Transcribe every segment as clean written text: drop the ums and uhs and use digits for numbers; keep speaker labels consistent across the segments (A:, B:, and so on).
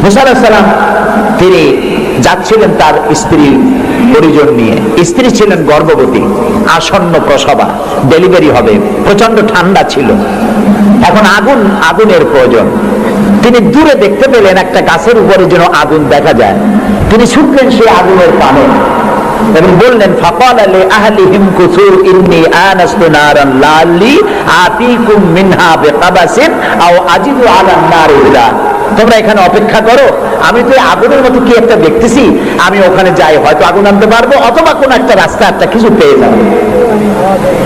A: মুসা আলাইহিস সালাম তিনি যাচ্ছিলেন তার স্ত্রী পরিজন নিয়ে। স্ত্রী ছিলেন গর্ভবতী, আসন্ন প্রসবা, ডেলিভারি হবে, প্রচন্ড ঠান্ডা ছিল, এখন আগুনের প্রয়োজন। তিনি দূরে দেখতে পেলেন একটা গাছের উপরে যেন আগুন দেখা যায়। তিনি ছুটলেন সেই আগুনের পানে এবং বললেন, ফাকালা লি আহলিহিম কুসু ইন্নী আনাস্তু নারান লাআল্লি আতীকুম মিনহা বিকাবাসিন আও আজিদু আলান নারি হুদা। তোমরা এখানে অপেক্ষা করো, আমি তো আগুনের মতো কি একটা দেখতেছি, আমি ওখানে যাই, হয়তো আগুন আনতে পারবো অথবা কোন একটা রাস্তা একটা কিছু পেয়ে যাবো।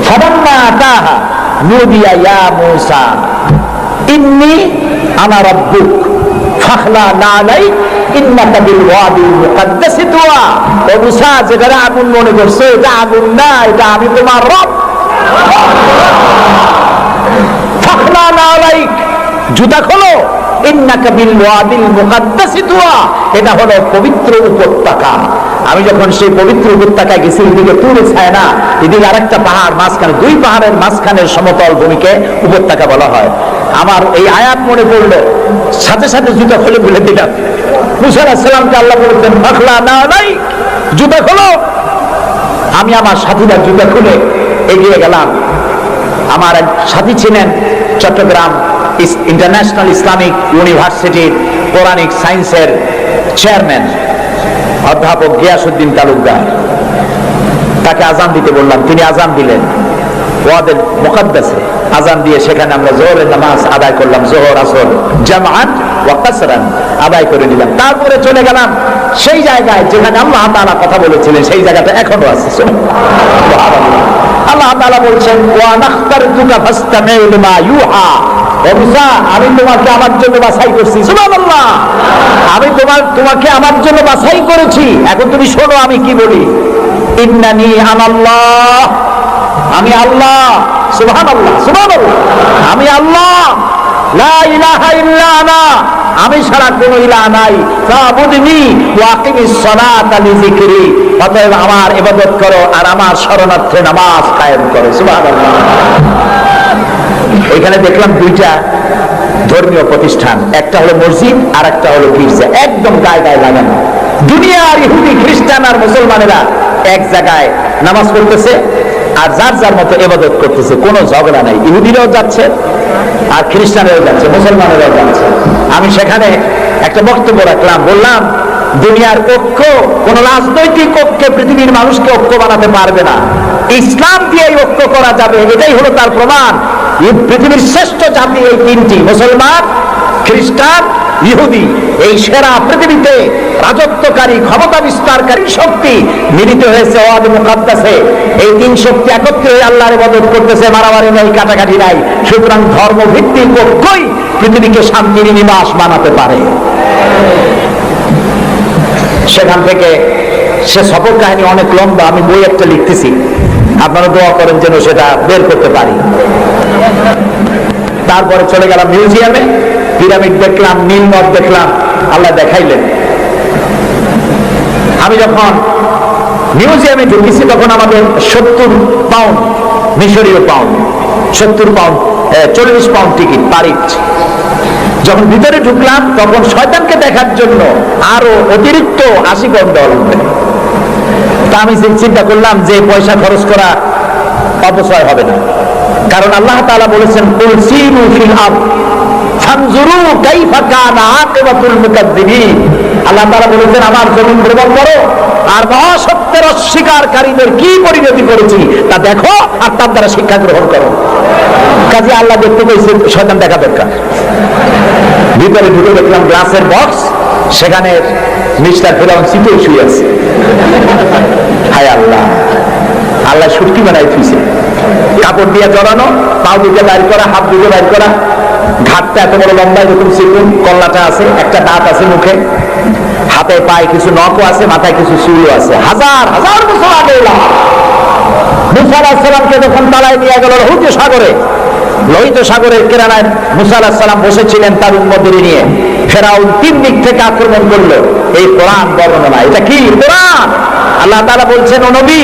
A: ফালাম্মা আতাহা নুদিয়া ইয়া মূসা ইন্নী আনা রাব্বুক ফাখলা আলাইক ইন্নাকা বিল ওয়াদিল মুকাদ্দাসি তুয়া। ও মূসা, যেটা আগুন মনে করছো এটা আগুন না, এটা আমি তোমার রব। ফাখলা আলাইক, জুতা খোলো, ইন্নাকা বিল ওয়াদিল মুকাদ্দাসি তুয়া, এটা হলো পবিত্র উপত্যকা। আমি যখন সেই পবিত্র উপত্যকায় গেছি, এদিকে তুরে ছায় না, এদিকে আরেকটা পাহাড়, মাঝখানে দুই পাহাড়ের মাঝখানের সমতল ভূমিকে উপত্যকা বলা হয়। আমার এই আয়াত মনে পড়লো, সাথে সাথে জুতা খুলে বলে দিলাম। মুসা আলাইহিস সালামকে আল্লাহ বলেছেন, ফাখলা আলাইক, জুতা খোলো। আমি আমার সাথীরা জুতা খুলে এগিয়ে গেলাম। আমার এক সাথী ছিলেন চট্টগ্রাম ইন্টারন্যাশনাল ইসলামিক ইউনিভার্সিটির কোরআনিক সায়েন্সের চেয়ারম্যান অধ্যাপক গিয়াসউদ্দিন তালুকদার। তাকে আজান দিতে বললাম, তিনি আজান দিলেন ওয়াদিল মুকাদ্দাসে। আজান দিয়ে সেখানে আমরা জোহরের নামাজ আদায় করলাম, জোহর আসর জামাআত ওয়া কাসরান আদায় করে নিলাম। তারপরে চলে গেলাম সেই জায়গায় যেখানে আল্লাহ তাআলা কথা বলেছিলেন, সেই জায়গাটা এখনো আছে। সুবহানাল্লাহ। আল্লাহ তাআলা বলছেন, ওয়া নাখতারতুকা ফাসতামি' লিমা ইউহা। ও মুসা, আমি তোমাকে আমার জন্য বাছাই করছি। সুবহানাল্লাহ। আমি তোমাকে আমার জন্য বাছাই করেছি, এখন তুমি শোনো আমি কি বলি। ইন্নানি আনাল্লাহ, আমি আল্লাহ। সুবহানাল্লাহ, সুবহানাল্লাহ। আমি আল্লাহ, লা ইলাহা ইল্লা আনা, আমি ছাড়া কোনো ইলাহ নাই। ফাবুদনি ওয়া আকিমিস সালাতা লিযিকরি, অতএব আমার ইবাদত করো আর আমার শরণার্থে নামাজ কায়েম করো। সুবহানাল্লাহ। এখানে দেখলাম দুইটা ধর্মীয় প্রতিষ্ঠান, একটা হলো মসজিদ আর একটা হলো গির্জা, একদম গায়ে গায়ে লাগানো। দুনিয়ার ইহুদি খ্রিস্টান আর মুসলমানেরা এক জায়গায় নামাজ পড়তেছে আর যার যার মতো ইবাদত করতেছে, কোনো ঝগড়া নাই। ইহুদিরাও যাচ্ছে আর খ্রিস্টানেরাও যাচ্ছে, মুসলমানেরাও যাচ্ছে। আমি সেখানে একটা বক্তব্য রাখলাম, বললাম দুনিয়ার ঐক্য, কোন রাজনৈতিক ঐক্যে পৃথিবীর মানুষকে ঐক্য বানাতে পারবে না, ইসলাম দিয়ে ঐক্য করা যাবে। এটাই হলো তার প্রমাণ। পৃথিবীর শ্রেষ্ঠ জাতি এই তিনটি, মুসলমান, খ্রিস্টান, ইহুদি। এই সেরা পৃথিবীতে রাজত্বকারী, ক্ষমতা বিস্তারকারী শক্তি মিলিত হয়েছে ওয়াদি মুকাদ্দাসে। এই তিন শক্তি একত্রে হয়ে আল্লাহর ইবাদত করতেছে, মারামারি নাই, কাটাকাটি নাই। সুতরাং ধর্মভিত্তিক ঐক্যই পৃথিবীকে শান্তির নিবাস বানাতে পারে। সেখান থেকে সে সফর কাহিনী অনেক লম্বা, আমি বই একটা লিখতেছি, আপনারা দোয়া করেন যেন সেটা বের করতে পারি। তারপরে চলে গেলাম মিউজিয়ামে, পিরামিড দেখলাম, নীল নদ দেখলাম, আল্লাহ দেখাইলেন। আমি যখন মিউজিয়ামে ঢুকেছি তখন আমাদের 70 পাউন্ড, মিশরীয় পাউন্ড, 70 পাউন্ড, 40 পাউন্ড টিকিট পারিট। যখন ভিতরে ঢুকলাম তখন শয়তানকে দেখার জন্য আরো অতিরিক্ত 80 পাউন্ড দেওয়া লাগবে। তা আমি চিন্তা করলাম যে পয়সা খরচ করা অপচয় হবে না, কারণ আল্লাহ তাআলা বলেছেন, কুল সিরু ফিল আরদ ফানজুরু কাইফা কানা আকিবাতুল মুকাদ্দিবিন। আল্লাহ তাআলা বলেছেন, আমার জমিন ভ্রমণ করো আর মহাসত্যের অস্বীকারীদের কি পরিণতি করেছি তা দেখো আর তার দ্বারা শিক্ষা গ্রহণ করো। কাজে আল্লাহ দেখতে পেয়েছে, শয়তান দেখা দরকার। ভিতরে ঢুকে দেখলাম গ্লাসের বক্স, সেখানে মিস্টার ফেরাউন চিতই শুয়ে আছে। হায় আল্লাহ, আল্লাহ সুটকি বানাই থুইছে, কাপড় দিয়ে জড়ানো, পাও দুটো বাইর করা, হাত দুটো বাইর করা, ঘাটটা এত বড় লম্বা, এরকম চিকুন, কল্লাটা আছে, একটা দাঁত আছে মুখে, হাতে পায়ে কিছু নখও আছে, মাথায় কিছু চুলও আছে। হাজার হাজার বছর আগে মুসা আলাইহিস সালামকে যখন তালায় নিয়ে গেল রহুত সাগরে, লোহিত সাগরের কিনারায় মুসা আলাইহিস সালাম বসেছিলেন তার উম্মতদের নিয়ে। ফেরাউন তিন দিক থেকে আক্রমণ করলো। এই কোরআন বর্ণনা, এটা কি কোরআন? আল্লাহ তাআলা বলছেন, ও নবী,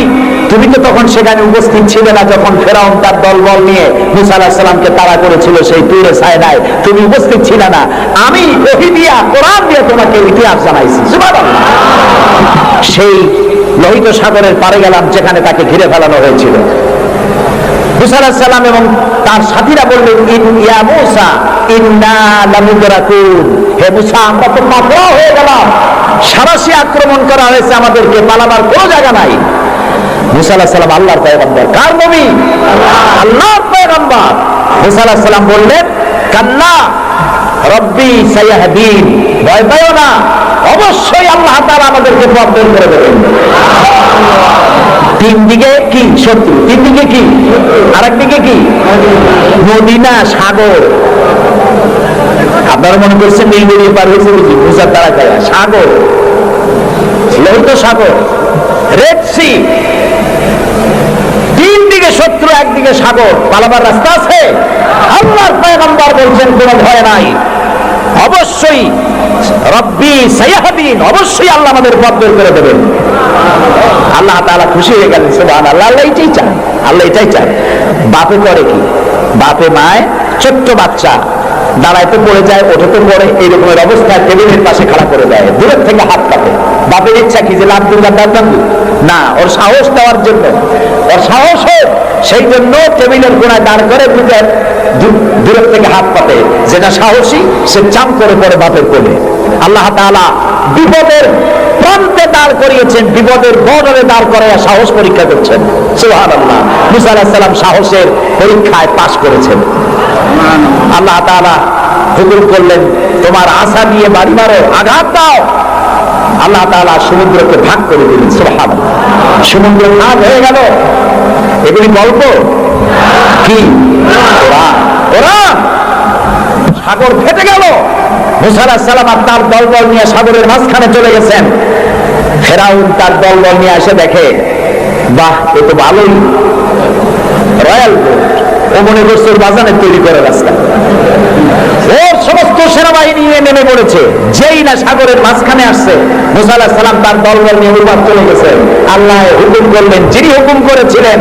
A: তুমি তো তখন সেখানে উপস্থিত ছিলে না যখন ফেরাউন তার দলবল নিয়ে মুসা আলাইহিস সালামকে তাড়া করেছিল সেই তুরে সায়নায়। তুমি উপস্থিত ছিলে না। আমি ওহী দিয়া, কোরআন দিয়ে তোমাকে ইতিহাস জানাইছি। সুবহানাল্লাহ। সেই লোহিত সাগরের পারে গেলাম যেখানে তাকে ঘিরে ফেলানো হয়েছিল। মুসা আলাইহিস সালাম এবং তার সাথীরা বললেন, ইয়া মুসা ইন্না লামুদরাকুন, হে মুসা, আমরা তো পাকড়াও হয়ে গেলাম, সারাশি আক্রমণ করা হয়েছে, আমাদেরকে পালাবার কোনো জায়গা নাই। মুসা আলাইহিস সালাম আল্লাহর পয়গম্বর। কার নবী? আল্লাহর পয়গম্বর। মুসা আলাইহিস সালাম বললেন, কাল্লা রব্বি সায়াহদিন, ভয় পাও না, অবশ্যই আল্লাহ তাআলা আমাদেরকে পথ বের করে দেবেন। তিন দিকে কি শত্রু, তিন দিকে কি, আরেকদিকে কি মদিনা, সাগর। আপনারা মনে করছেন নীলগিরি পার হয়েছে বুঝি, বুঝার দ্বারা খায় সাগর, লোহিত সাগর, রেড সি। তিন দিকে শত্রু, একদিকে সাগর, পালাবার রাস্তা আছে? আল্লাহর পয়গম্বর বলছেন কোনো ভয় নাই, অবশ্যই রব্বি সায়াহদিন, অবশ্যই আল্লাহ আমাদের পথ বের করে দেবেন। আল্লাহ তাআলা খুশি হয়ে গেলেন। সুবহানাল্লাহ। আল্লাহ এটাই চান, আল্লাহ এটাই চান। বাপে করে কি, বাপে মায় ছোট্ট বাচ্চা দাঁড়াইতে পড়ে যায়, ওঠেতে পড়ে, এই রকমের অবস্থায় টেবিলের পাশে খাড়া করে দেয়, দূরের থেকে হাত কাটে। বাপের ইচ্ছা কি যে লাভ দুর্গা দাঁড়াবো না, ওর সাহস দেওয়ার জন্য, ওর সাহস হোক সেই জন্য টেবিলের কোনায় দাঁড় করে দূরের থেকে হাত পাতে। যেটা সাহসী সে চাপ করে পড়ে বাপের কোলে। আল্লাহ তাআলা বিপদের প্রান্তে দাঁড় করিয়েছেন, বিপদের বর্ডারে দাঁড় করে সাহস পরীক্ষা করছেন। সুবহানাল্লাহ। মুসা আলাইহিস সালাম সাহসের পরীক্ষায় পাস করেছেন। আল্লাহ তাআলা হুকুম করলেন, তোমার আশা দিয়ে বাড়ি মারো, আঘাত দাও। আল্লাহ তাআলা সমুদ্রকে ভাগ করে দিলেন। সুবহানাল্লাহ। সমুদ্র ভাগ হয়ে গেল। এগুলি গল্প কি? কোরআন। কোরআন। সাগর ফেটে গেল। মুসা আলাইহিস সালাম আর তার দলবল নিয়ে সাগরের মাঝখানে চলে গেছেন। ফেরাউন তার দলবল নিয়ে এসে দেখে, বাহ, এ তো ভালোই রয়্যাল বোট। ও মনে করছে ওর বাজানের তৈরি করে রাস্তা, ওর সমস্ত সেনাবাহিনী নিয়ে নেমে পড়েছে। যেই না সাগরের মাঝখানে আসছে, মুসা আলাইহিস সালাম তার দলবল নিয়ে উড়বাদ চলে গেছে। আল্লাহ হুকুম করলেন, যিনি হুকুম করেছিলেন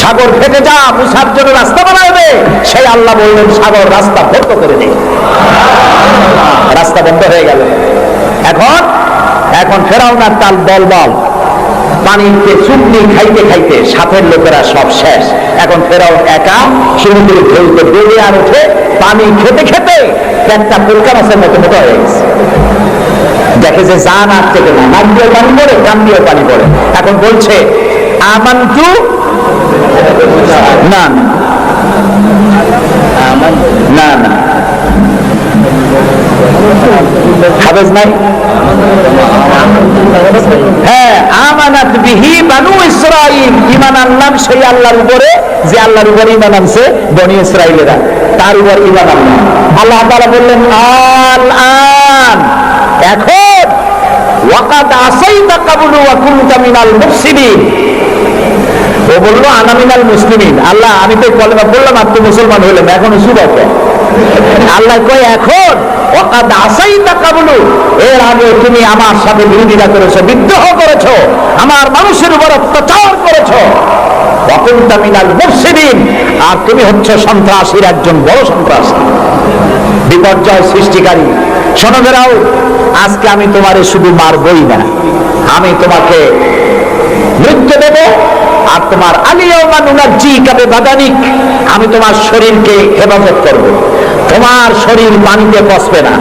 A: সাগর ফেটে যা, মুসার জন্য রাস্তা বানাবে, সেই আল্লাহ বললেন সাগর রাস্তা বন্ধ করে দে। রাস্তা বন্ধ হয়ে গেল। এখন ফেরাউন আর তার দলবল পানিতে চুপনি খাইতে খাইতে সাথের লোকেরা সব শেষ। এখন ফেরাউন একা সমুদ্রের ঢেউতে ডুবে আর ওঠে, পানি খেতে খেতে একটা পোকা মাছের মতো মোটা হয়ে গেছে। দেখে যে যা নাক থেকে না, নাক দিয়ে পানি পড়ে, কান দিয়ে পানি পড়ে। এখন বলছে আমান্তু না না না, হাফেজ নাই? হ্যাঁ, আমানাত বিহি বানু ইসরাঈল, ঈমান আনলাম সেই আল্লাহর উপরে যে আল্লাহর উপরে ঈমান আনছে বনি ইসরাঈলেরা, তার উপর ঈমান আনলাম। আল্লাহ তাআলা বললেন, আন, এখন ওয়াকাদ আসাইতা ক্বাবলু ওয়া কুনতা মিনাল মুফসিদিন। ও বললো আনা মিনাল মুসলিমিন। আল্লাহ, আমি তো কলেমা বললাম আর তো মুসলমান হইলাম, এখনো সুবাহ। আল্লাহ কয়, এখন ওয়াকাদ আসাইতা ক্বাবলু, এর আগে তুমি আমার সাথে বিরোধিতা করেছো, বিদ্রোহ করেছো, আমার মানুষের উপর অত্যাচার করেছো, ওয়া কুনতা মিনাল মুফসিদিন, আর তুমি হচ্ছে সন্ত্রাসীর একজন বড় সন্ত্রাসী, বিপর্যয় সৃষ্টিকারী। শোনো বেরাও, আজকে আমি তোমারে শুধু মারবই না, আমি তোমাকে মৃত্যু দেব। আর তোমার আলিয়াউমা নুনাজ্জিকা বিবাদানিক, আমি তোমার শরীরকে হেফাজত করব। তোমার শরীর পানিতে পচবে না,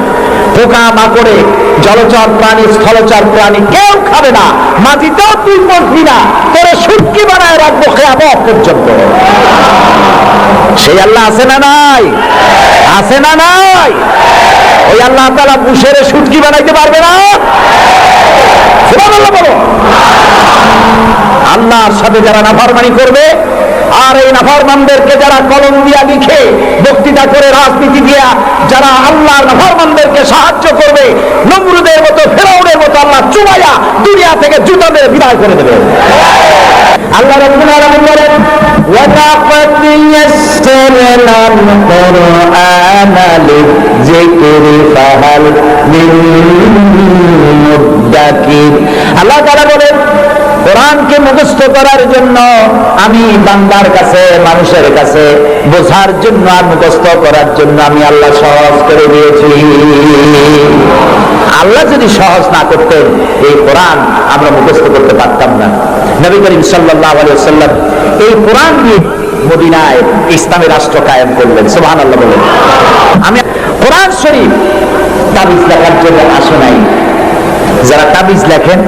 A: পোকা মাকড়ে, জলচর প্রাণী, স্থলচর প্রাণী কেউ খাবে না, মাটিতেও তুই পড়বি না, তোরে শুটকি বানায় রাখবো কিয়ামত পর্যন্ত। সেই আল্লাহ আছে না নাই? আছে না নাই? ওই আল্লাহ তাআলা মুশেরে শুটকি বানাইতে পারবে না? সুবহানাল্লাহ বলো। আল্লাহর সাথে যারা নাফরমানি করবে, আর এই নাফরমানদেরকে যারা কলম দিয়া লিখে, বক্তৃতা করে, রাজনীতি দিয়া যারা আল্লাহর নাফরমানদেরকে সাহায্য করবে, নমরুদের মতো, ফেরাউনের মতো আল্লাহ চুমাইয়া দুনিয়া থেকে জুতা মেরে বিদায় করে দেবে। আল্লাহ রাব্বুল আলামিন বলেন, ওয়ালাকাদ ইয়াসসারনাল কুরআনা লিযিকরি ফাহাল মিন মুদ্দাকির। আল্লাহ তাআলা বলেন, কোরআনকে মুখস্থ করার জন্য আমি বান্দার কাছে, মানুষের কাছে বোঝার জন্য আর মুখস্থ করার জন্য আমি আল্লাহ সহজ করে দিয়েছি। আল্লাহ যদি সহজ না করতেন এই কোরআন আমরা মুখস্থ করতে পারতাম না। নবী করিম সাল্লাল্লাহু আলাইহি ওয়াসাল্লাম এই কোরআন দিয়ে মদিনায় ইসলামী রাষ্ট্র কায়েম করলেন। সুবহানাল্লাহ বলেন। আমি কোরআন শরীফ তাবিজ লেখার জন্য আসে নাই। যারা তাবিজ লেখেন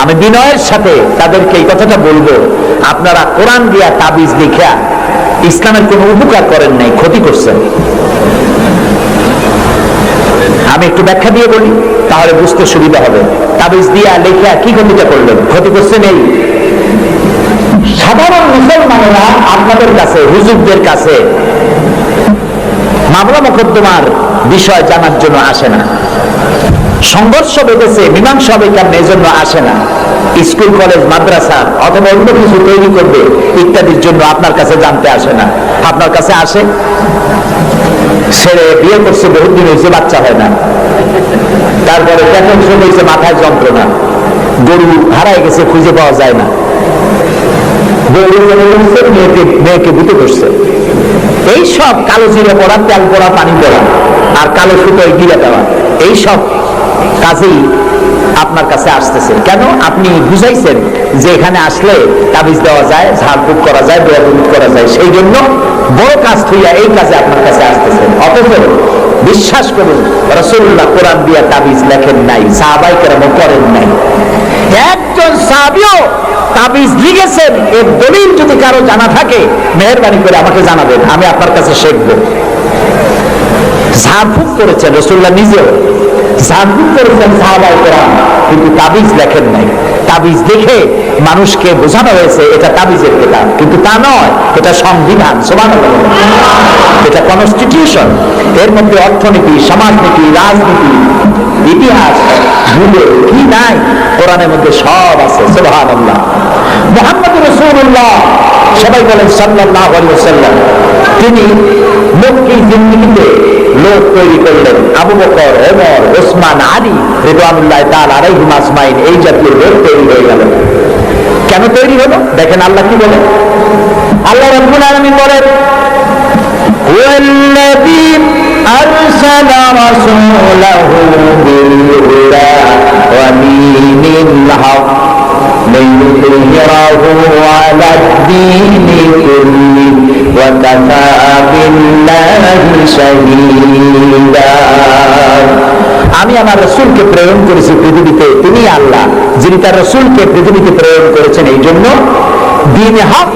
A: আমি বিনয়ের সাথে তাদেরকে এই কথাটা বলবো, আপনারা কোরআন দিয়া তাবিজ লিখা ইসলামের কোনো উপকার করেন নাই, ক্ষতি করছেন। আমি একটু ব্যাখ্যা দিয়ে বলি, তাহলে বুঝতে সুবিধা হবে। তাবিজ দিয়া লেখা কি ক্ষতিটা করলেন? ক্ষতি করছেন এই, সাধারণ মুসলমানেরা আপনাদের কাছে, হুজুরদের কাছে মামলা মোকদ্দমার বিষয় জানার জন্য আসে না। সংঘর্ষ বেঁধেছে, মীমাংসা হবে কেমন, এই জন্য আসে না। স্কুল, কলেজ, মাদ্রাসা অথবা অন্য কিছু তৈরি করবে ইত্যাদির জন্য আপনার কাছে জানতে আসে না। আপনার কাছে আসে, ছেড়ে বিয়ে করছে, বহুত দিন হয়েছে, বাচ্চা হয় না, তারপরে পেটন শুরু হয়েছে, মাথায় যন্ত্রণা, গরু হারায় গেছে, খুঁজে পাওয়া যায় না, মেয়েকে ভূতে করছে, এইসব কালো জিরে পড়া, তেল পড়া, পানি পড়া আর কালো সুতোয় গিরে দেওয়া, এইসব কাজেই আপনার কাছে আসতেছে। কেন? আপনি বুঝাইছেন যে এখানে আসলে তাবিজ দেওয়া যায়, ঝাড়ফুঁক করা যায়, দোয়াদুলি করা যায়, সেই জন্য বড় কাজ হইয়া এই কাজে আপনার কাছে আসতেছেন। অথচ বিশ্বাস করুন, রাসূলুল্লাহ কোরআন দিয়া তাবিজ লেখেন নাই, সাহাবায়ে কেরামও করেন নাই। একজন সাহাবীও তাবিজ লিখেছেন এর দলিল যদি কারো জানা থাকে মেহেরবানি করে আমাকে জানাবেন, আমি আপনার কাছে শিখব। ঝাড়ফুঁক করেছেন রাসূলুল্লাহ নিজেও, ঝাড়ফুঁক করেছেন সাহাবায়ে কেরাম, কিন্তু তাবিজ লেখেন নাই। তাবিজ লিখে মানুষকে বোঝানো হয়েছে এটা তাবিজের কিতাব, কিন্তু তা নয়, এটা সংবিধান। সুবহানাল্লাহ। এটা কনস্টিটিউশন, এর মধ্যে অর্থনীতি, সমাজনীতি, রাজনীতি, ইতিহাস, ভূগোল কি নাই, কোরআনের মধ্যে সব আছে। সুবহানাল্লাহ। মুহাম্মদ রাসূলুল্লাহ, সবাই বলেন সাল্লাল্লাহু আলাইহি ওয়াসাল্লাম, তিনি মক্কি জিন্দেগিতে লোক তৈরি করলেন। আবু বকর, ওমর, ওসমান, আলী রিদওয়ানুল্লাহি তাআলা আলাইহিম আজমাইন, এই জাতীয় লোক তৈরি হয়ে গেল। কেন তৈরি হলো? দেখেন আল্লাহ কি বলেন। আল্লাহ রাব্বুল আলামিন বলেন, ওয়াল্লাযী আরসালা রাসূলাহু বিল হুদা ওয়া দীনিল হক লিইয়ুযহিরাহু আলাদ দীনি কুল্লিহি ওয়া কাফা বিল্লাহি শাহীদা। আমি আমার রাসূলকে প্রেরণ করেছি পৃথিবীতে, তিনি আল্লাহ যিনি তার রাসূলকে পৃথিবীতে প্রেরণ করেছেন এই জন্য দ্বীন হক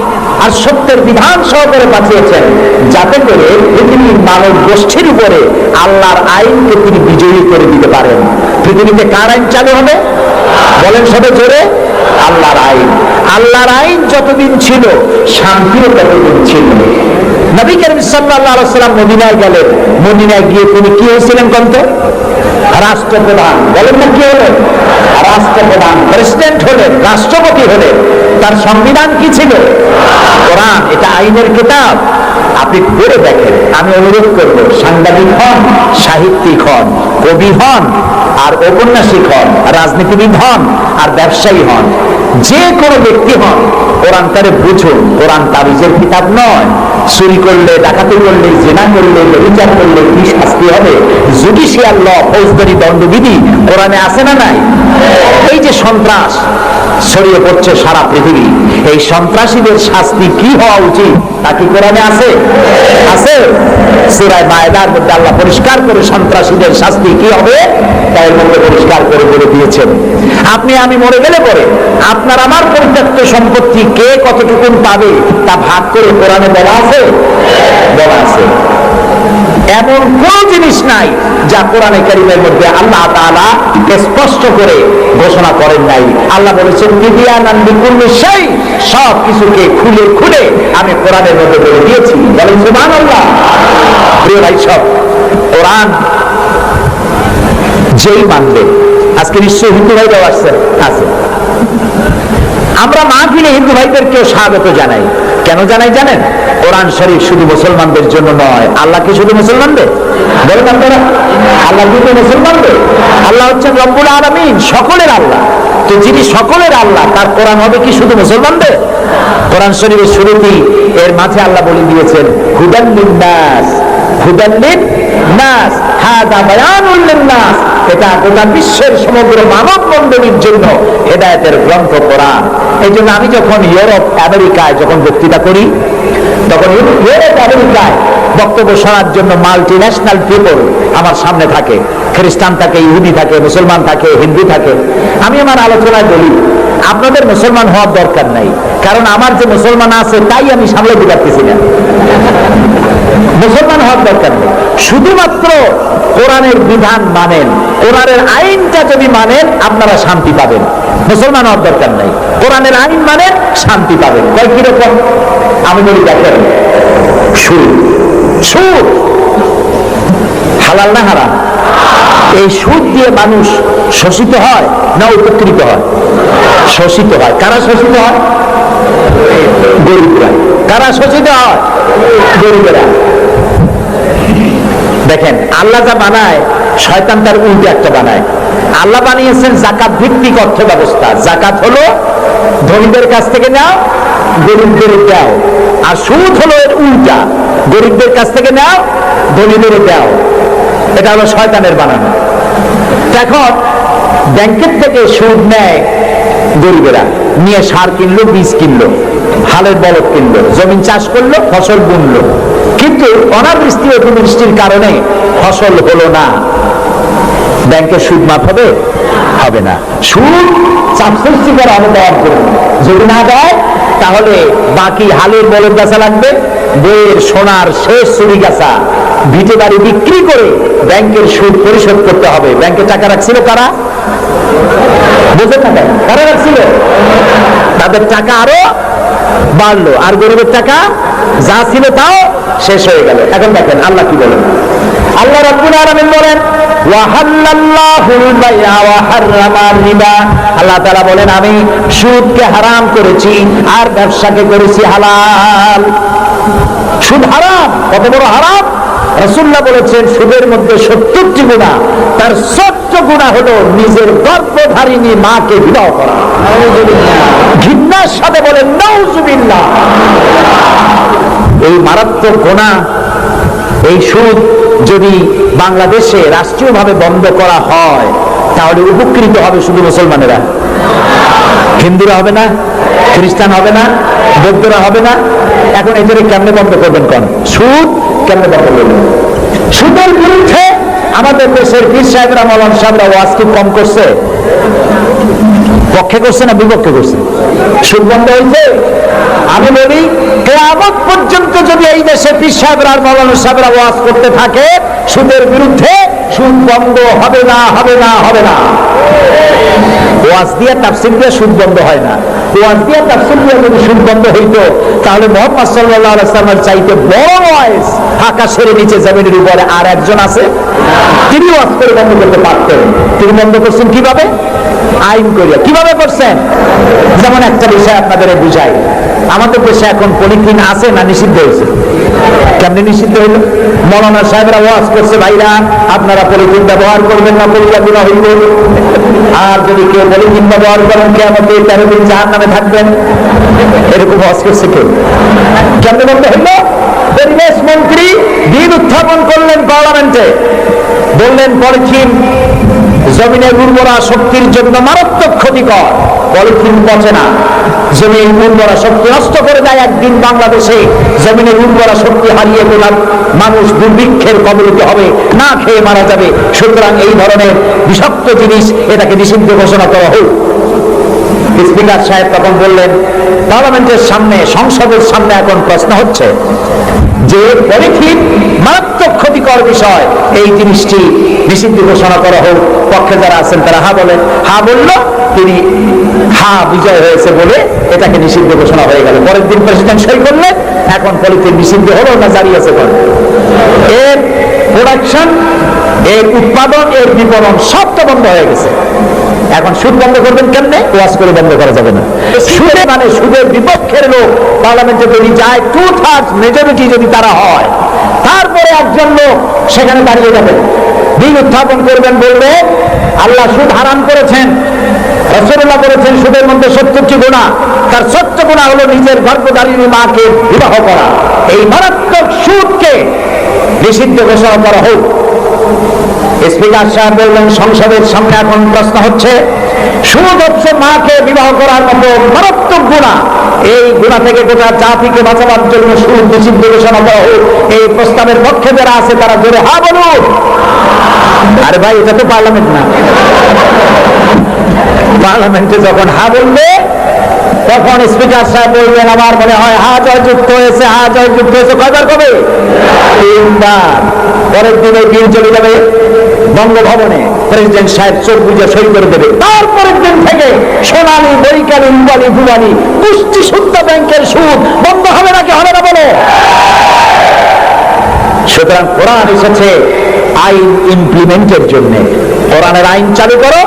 A: আর সত্যের বিধান সহকারে পাঠিয়েছেন, যাতে করে পৃথিবীর মানব গোষ্ঠীর উপরে আল্লাহর আইনকে তিনি বিজয়ী করে দিতে পারেন। পৃথিবীতে কার আইন চালু হবে? বলেন সবে জোরে, আল্লাহর আইন। আল্লাহর আইন যতদিন ছিল শান্তিও ততদিন ছিল। নবী করিম সাল্লাল্লাহু আলাইহি ওয়াসাল্লাম মদিনায় গেলেন, মদিনায় গিয়ে তিনি কি হয়েছিলেন কন্ত? রাষ্ট্রপ্রধান। বলেন না কি হলেন? রাষ্ট্রপ্রধান, প্রেসিডেন্ট হলেন, রাষ্ট্রপতি হলেন। তার সংবিধান কি ছিল? কোরআন। এটা আইনের কিতাব। আপনি পড়ে দেখেন। আমি অনুরোধ করব, সাংবাদিক হন, সাহিত্যিক হন, কবি হন আর ঔপন্যাসিক হন, রাজনীতিবিদ হন আর ব্যবসায়ী হন, যে কোনো ব্যক্তি হন, কোরআনটারে বুঝুন। কোরআন তাবিজের কিতাব নয়। চুরি করলে, ডাকাতি করলে, জিনা করলে, ব্যভিচার করলে কি শাস্তি হবে, জুডিশিয়াল ল, ফৌজদারি দণ্ডবিধি কোরআনে আছে না নাই? এই যে সন্ত্রাস ছড়িয়ে পড়ছে সারা পৃথিবী, এই সন্ত্রাসীদের শাস্তি কি হওয়া উচিত তা কি কোরআনে আছে? আছে। সূরা মায়েদার মধ্যে আল্লাহ পরিষ্কার করে সন্ত্রাসীদের শাস্তি কি হবে তার মধ্যে পরিষ্কার করে বলে দিয়েছেন। আপনি আমি মরে গেলে পরে আপনার আমার পরিত্যক্ত সম্পত্তি কে কতটুকু পাবে তা ভাগ করে কোরআনে বলা আছে? বলা আছে। এমন কোন জিনিস নাই যা কোরআনে কারীমের মধ্যে আল্লাহ তাআলা স্পষ্ট করে ঘোষণা করেন নাই। আল্লাহ বলেছেন বিয়ানান বিকুল্লি শাই, সব কিছুকে খুলে খুলে আমি কোরআনের মধ্যে বলে দিয়েছি। বলেন সুবহানাল্লাহ। প্রিয় ভাই সব, কোরআন যেই মানবে, আজকে নিশ্চয়ই হিন্দু ভাইরাও আসছেন, আছে, আমরা মাহফিলে হিন্দু ভাইদেরকেও স্বাগত জানাই। কেন জানাই জানেন? কোরআন শরীফ শুধু মুসলমানদের জন্য নয়। আল্লাহ কি শুধু মুসলমানদের? বলেন আপনারা, আল্লাহ কিন্তু মুসলমানদের। আল্লাহ হচ্ছেন রব্বুল আলামিন, সকলের আল্লাহ। তো যিনি সকলের আল্লাহ, তার কোরআন হবে কি শুধু মুসলমানদের? কোরআন শরীফের শুরুতেই এর মাঝে আল্লাহ বলে দিয়েছেন হুদাল লিন-নাস, হুদাল লিন-নাস, হাদা বায়ানুল লিন-নাস। এটা গোটা বিশ্বের সমগ্র মানব মণ্ডলীর জন্য হেদায়েতের গ্রন্থ কোরআন। এই জন্য আমি যখন ইউরোপ আমেরিকায় যখন বক্তৃতা করি, তখন ইউরোপ আমেরিকায় বক্তব্য শোনার জন্য মাল্টি ন্যাশনাল পিপল আমার সামনে থাকে। খ্রিস্টান থাকে, ইহুদি থাকে, মুসলমান থাকে, হিন্দু থাকে। আমি আমার আলোচনায় বলি আপনাদের মুসলমান হওয়ার দরকার নাই, কারণ আমার যে মুসলমান আছে তাই আমি সামলে দিতে পারতেছি না। মুসলমান হওয়ার দরকার নেই, শুধুমাত্র কোরআনের বিধান মানেন, কোরআনের আইনটা যদি মানেন আপনারা শান্তি পাবেন। মুসলমান হওয়ার দরকার নাই, কোরআনের আইন মানেন, শান্তি পাবেন। কয় কিরকম? আমি বলি দেখেন, সুদ, সুদ হালাল না হারাম? এই সুদ দিয়ে মানুষ শোষিত হয় না উপকৃত হয়? শোষিত হয়। কারা শোষিত হয়? গরিবরা। কারা শোষিত হয়? গরিবেরা। দেখেন আল্লাহ যা বানায়, শয়তান তার উল্টো একটা বানায়। আল্লাহ বানিয়েছেন জাকাত ভিত্তিক অর্থ ব্যবস্থা। জাকাত হলো ধনীদের কাছ থেকে নাও, গরিবদের দাও। আর সুদ হলো এর উল্টা, গরিবদের কাছ থেকে নাও, ধনীদের দাও। এটা হলো শয়তানের বানানো। এখন ব্যাংকের থেকে সুদ নেয় গরিবেরা, নিয়ে সার কিনলো, বীজ কিনলো, হালের বলদ কিনলো, জমিন চাষ করলো, ফসল বুনলো, কিন্তু অনাবৃষ্টি অতিবৃষ্টির কারণে ফসল হলো না। ব্যাংকের সুদ মাফ হবে? হবে না। সুদ চাপ সৃষ্টি করে অনুদান করবে। যদি না দেয় তাহলে বাকি হালের বলদ গাছা লাগবে, বইয়ের সোনার শেষ চুরি গাছা, ভিটে বাড়ি বিক্রি করে ব্যাংকের সুদ পরিশোধ করতে হবে। ব্যাংকে টাকা রাখছিল কারা? বোঝেন না? কারা রাখছিল? তাদের টাকা আরো বাড়লো, আর গরিবের টাকা যা ছিল তাও শেষ হয়ে গেল। এখন দেখেন আল্লাহ কি বলেন। আল্লাহ রাব্বুল আলামিন বলেন ওয়াহাল্লাল্লাহুল বাই'a ওয়া হাররামার রিবা। আল্লাহ তাআলা বলেন আমি সুদকে হারাম করেছি আর ব্যবসাকে করেছি হালাল। সুদ হারাম, কত বড় হারাম! রাসূলুল্লাহ বলেছেন সুদের মধ্যে ৭০টি গুনাহ, তার ৭০ গুনাহ হলো নিজের গর্ভধারিণী মাকে বিবাহ করা। ঘৃণার সাথে বলেন নাউযুবিল্লাহ। এই মারাত্মক গুনাহ, এই সুদ যদি বাংলাদেশে রাষ্ট্রীয়ভাবে বন্ধ করা হয় তাহলে উপকৃত হবে শুধু মুসলমানেরা। হিন্দুরা হবে না, খ্রিস্টান হবে না, বৌদ্ধরা হবে না। এখন এটাকে কেমনে বন্ধ করবেন? কোন সুদ কেমনে বন্ধ করবেন? সুদের বিরুদ্ধে আমাদের দেশের পীর সাহেবরা, মাওলানা সাহেবরা ওয়াজ কি কম করছে? পক্ষে করছে না বিপক্ষে করছে? সুদ বন্ধ হয়েছে? আমি বলি কিয়ামত পর্যন্ত যদি এই দেশে পীর সাহেবরা আর মাওলানা সাহেবরা ওয়াজ করতে থাকে সুদের বিরুদ্ধে, সুদ বন্ধ হবে না, হবে না, হবে না। ওয়াজ দিয়া তাফসীর দিয়া সুদ বন্ধ হয় না। ওয়াজ দিয়া তাফসীর দিয়া যদি সুদ বন্ধ হইতো তাহলে মুহাম্মদ সাল্লাল্লাহু আলাইহি ওয়াসাল্লামের চাইতে বড় ওয়াজ আকাশের নিচে জমিনের উপরে আর একজন আছে, তিনি ওয়াজ করে বন্ধ করতে পারতেন। তিনি বন্ধ করছেন কিভাবে? আইন করিয়া। কিভাবে করছেন? যেমন একটা বিষয় আপনাদের বুঝাই। আমাদের দেশে এখন পলিথিন আছে না নিষিদ্ধ হয়েছে? কেমনি নিষিদ্ধ হইল? মাওলানা সাহেবরা ওয়াজ করছে ভাইরা আপনারা পলিথিন ব্যবহার করবেন না, পরিবার গুনাহ হইবে। আর যদি কেউ পলিথিন ব্যবহার করেন কিয়ামতে 13 দিন জাহান্নামে থাকবেন। এরকম ওয়াজ করছে কেউ? কেমনে বলতে হইল? পরিবেশ মন্ত্রী দিন উত্থাপন করলেন পার্লামেন্টে, বললেন পলিথিন জমিনের উর্বরা শক্তির জন্য মারাত্মক ক্ষতিকর। পলিথিন পচে না, জমির উর্বরা শক্তি নষ্ট করে দেয়। একদিন বাংলাদেশে জমিনের উর্বরা শক্তি হারিয়ে গেলাম, মানুষ দুর্ভিক্ষের কবলিত হবে, না খেয়ে মারা যাবে। সুতরাং এই ধরনের বিষাক্ত জিনিস এটাকে নিষিদ্ধ ঘোষণা করা হোক। স্পিকার সাহেব তখন বললেন পার্লামেন্টের সামনে, সংসদের সামনে এখন প্রশ্ন হচ্ছে যে পলিথিন মারাত্মক ক্ষতিকর বিষয়, এই জিনিসটি নিষিদ্ধ ঘোষণা করা হোক। পক্ষে যারা আছেন তারা হা বলেন। হা বলল, তিনি হা বিজয় হয়েছে বলে এটাকে নিষিদ্ধ ঘোষণা হয়ে গেল। পরের দিন প্রেসিডেন্ট সই করলেন। এখন পলিথিন নিষিদ্ধ হলো না জারি আছে? এর প্রোডাকশন, এর উৎপাদন, এর বিপণন সবটা বন্ধ হয়ে গেছে। এখন সুদ বন্ধ করবেন কেমনে? ওয়াজ করে বন্ধ করা যাবে না। সুদে মানে সুদের বিপক্ষের লোক পার্লামেন্টে যদি যায়, 2/3 মেজরিটি যদি তারা হয়, তারপরে একজন লোক সেখানে দাঁড়িয়ে যাবে, দিন উত্থাপন করবেন, বলবে আল্লাহ সুদ হারাম করেছেন, রাসূলুল্লাহ বলেছেন সুদের মধ্যে 70টি গুনাহ, তার 70 গুনাহ হলো নিজের গর্ভধারিণী মাকে বিবাহ করা। এই মারাত্মক সুদকে নিষিদ্ধ ঘোষণা করা হোক। স্পিকার সাহেব বললেন, সংসদের সামনে এখন প্রশ্ন হচ্ছে, সুদ হচ্ছে মাকে বিবাহ করার মতো মারাত্মক গুনাহ, এই গুনাহ থেকে গোটা জাতিকে বাঁচাবার জন্য সুদ নিষিদ্ধ ঘোষণা করা হোক। এই প্রস্তাবের পক্ষে যারা আছে তারা জোরে হা বলুন। আরে ভাই, এটা তো পার্লামেন্ট না। পার্লামেন্টে যখন হা বলবে, তখন স্পিকার সাহেব বলবেন, আমার মনে হয় হা জয়যুক্ত হয়েছে, হা জয়যুক্ত হয়েছে। কয়বার কবে? 3বার। পরের দিনে বিল চলে যাবে বঙ্গভবনে, প্রেসিডেন্ট সাহেব চোখ বুঝে সই করে দেবে। তারপরের দিন থেকে সোনালী, বৈকালী, রুবালী, ভুবালী, পুষ্টি শুদ্ধ ব্যাংকের সুদ বন্ধ হবে নাকি হবে না বলো? সুতরাং কোরআন এসেছে আইন ইমপ্লিমেন্টের জন্য। কোরআনের আইন চালু করো।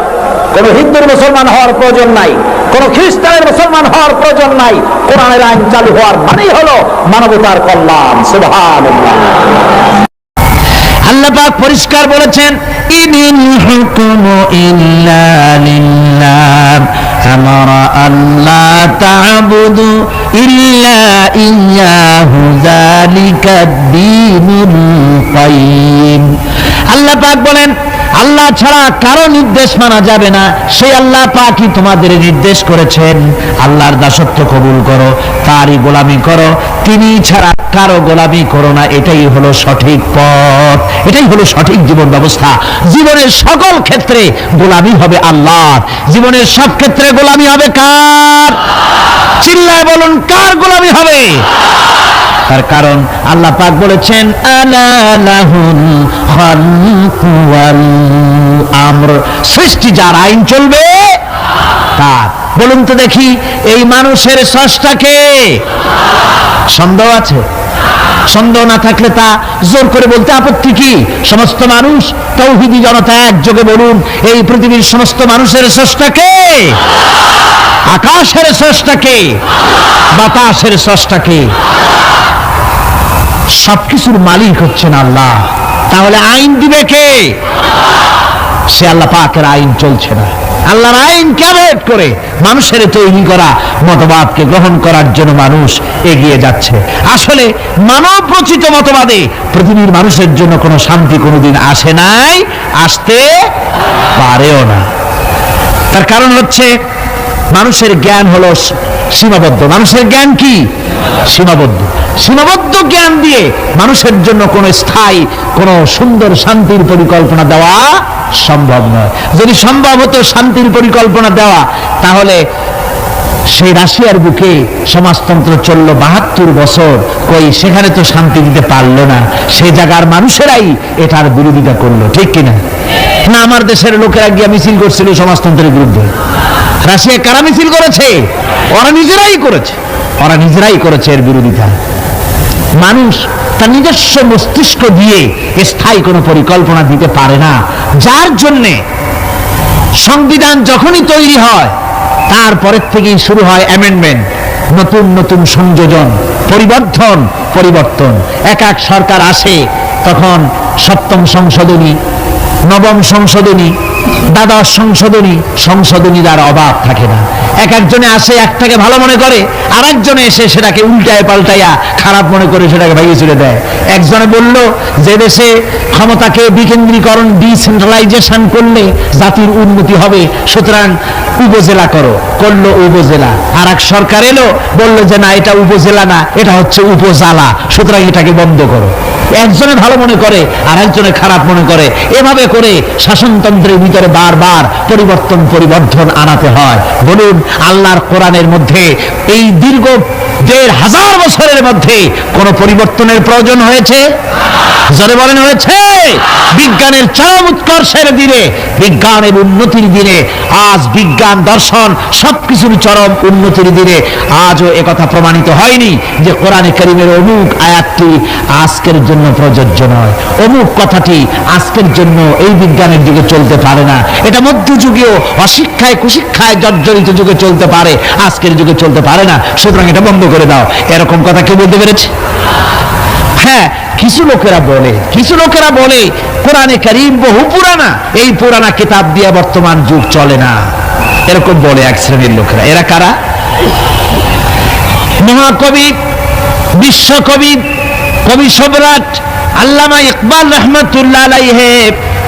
A: কোন হিন্দুর মুসলমান হওয়ার প্রয়োজন নাই, কোন খ্রিস্টানের মুসলমান হওয়ার প্রয়োজন নাই। কোরআনের আইন চালু হওয়ার মানেই হলো মানবতার কল্যাণ। সুবহানাল্লাহ।
B: আল্লাহ পাক পরিষ্কার বলেছেন, ইনিল হুকুমু ইল্লা লিল্লাহ আমারা আল্লা তা'বুদু ইল্লা ইয়্যাহু যালিকাদ দীনুল কাইয়্যিম। আল্লাহ পাক বলেন, আল্লাহ ছাড়া কারো নির্দেশ মানা যাবে না। সেই আল্লাহ পাকই তোমাদের নির্দেশ করেছেন, আল্লাহর দাসত্ব কবুল করো, তারই গোলামি করো, তিনি ছাড়া কারো গোলামি করো না। এটাই হলো সঠিক পথ, এটাই হলো সঠিক জীবন ব্যবস্থা। জীবনের সকল ক্ষেত্রে গোলামি হবে আল্লাহর, জীবনের সব ক্ষেত্রে গোলামি হবে কার? চিল্লায় বলুন, কার গোলামি হবে? তার কারণ আল্লাহ পাক বলেছেন, আলা লাহুল খালকু ওয়াল আমর, সৃষ্টি যার, আইন চলবে তার। বলুন তো দেখি, এই মানুষের স্রষ্টাকে? সন্দেহ আছে? সন্দেহ না থাকলে তা জোর করে বলতে আপত্তি কি? সমস্ত মানুষ, তাওহীদি জনতা একযোগে বলুন, এই পৃথিবীর সমস্ত মানুষের স্রষ্টাকে? আকাশের স্রষ্টাকে? বাতাসের স্রষ্টাকে? সবকিছুর মালিক হচ্ছেন আল্লাহ। তাহলে আইন দিবে কে? সে আল্লাহ পাকের আইন চলছে না। আল্লাহর আইন ক্যাভেট করে মানুষের তৈরি করা মতবাদকে গ্রহণ করার জন্য মানুষ এগিয়ে যাচ্ছে। আসলে মানব রচিত মতবাদে পৃথিবীর মানুষের জন্য কোনো শান্তি কোনোদিন আসে নাই, আসতে পারেও না। তার কারণ হচ্ছে মানুষের জ্ঞান হলো সীমাবদ্ধ। মানুষের জ্ঞান কি? সীমাবদ্ধ। সীমাবদ্ধ জ্ঞান দিয়ে মানুষের জন্য কোনো স্থায়ী, কোনো সুন্দর শান্তির পরিকল্পনা দেওয়া সম্ভব নয়। যদি সম্ভব হতো শান্তির পরিকল্পনা দেওয়া, তাহলে সেই রাশিয়ার বুকে সমাজতন্ত্র চলল 72 বছর, কই সেখানে তো শান্তি দিতে পারলো না। সে জায়গার মানুষেরাই এটার বিরোধিতা করলো, ঠিক কিনা? না, আমার দেশের লোকেরা গিয়ে মিছিল করছিল সমাজতন্ত্রের বিরুদ্ধে। রাশিয়া কারা মিছিল করেছে? ওরা নিজেরাই করেছে, ওরা নিজেরাই করেছে এর বিরোধিতা। মানুষ তার নিজস্ব মস্তিষ্ক দিয়ে স্থায়ী কোনো পরিকল্পনা দিতে পারে না, যার জন্যে সংবিধান যখনই তৈরি হয় তারপরের থেকেই শুরু হয় অ্যামেন্ডমেন্ট, নতুন নতুন সংযোজন, পরিবর্তন। এক এক সরকার আসে, তখন 7ম সংশোধনী, 9ম সংশোধনী, দ্বাদশ সংশোধনীর আর অভাব থাকে না। এক একজনে আসে, একটাকে ভালো মনে করে, আর একজনে এসে সেটাকে উল্টায় পাল্টাইয়া খারাপ মনে করে সেটাকে ভাইয়ে চলে দেয়। একজনে বলল যে দেশে ক্ষমতাকে বিকেন্দ্রীকরণ, ডিসেন্ট্রালাইজেশন করলে জাতির উন্নতি হবে, সুতরাং উপজেলা করলো উপজেলা। আর এক সরকার এলো, বললো যে না, এটা উপজেলা না, এটা হচ্ছে উপজালা, সুতরাং এটাকে বন্ধ করো। একজনে ভালো মনে করে আর একজনে খারাপ মনে করে। এভাবে করে শাসনতন্ত্রের ভিতরে বারবার পরিবর্তন আনাতে হয়। বলুন, আল্লাহর কোরআনের মধ্যে এই দীর্ঘ 1,500 বছরের মধ্যে কোন পরিবর্তনের প্রয়োজন হয়েছে? জোরে বলেন হয়েছে? বিজ্ঞানের চরম উৎকর্ষের দিনে, বিজ্ঞানের উন্নতির দিনে, আজ বিজ্ঞান দর্শন সবকিছুর চরম উন্নতির দিনে আজও একথা প্রমাণিত হয়নি যে কোরআনে কারীমের অমুক আয়াতটি আজকের জন্য প্রযোজ্য নয়, অমুক কথাটি আজকের জন্য এই বিজ্ঞানের যুগে চলতে পারে না, এটা মধ্যযুগীয় অশিক্ষায় কুশিক্ষায় জর্জরিত যুগে চলতে পারে, আজকের যুগে চলতে পারে না, সুতরাং এটা বন্ধ করে দাও। এরকম কথা কেউ বলতে পেরেছে? হ্যাঁ, কিছু লোকেরা বলে কোরআনে কারীম বহু পুরানা, এই পুরানা কিতাব দিয়ে বর্তমান যুগ চলে না, এরকম বলে এক শ্রেণীর লোকেরা। এরা কারা? মহাকবি, বিশ্বকবি, কবি সম্রাট আল্লামা ইকবাল রহমাতুল্লাহ আলাইহি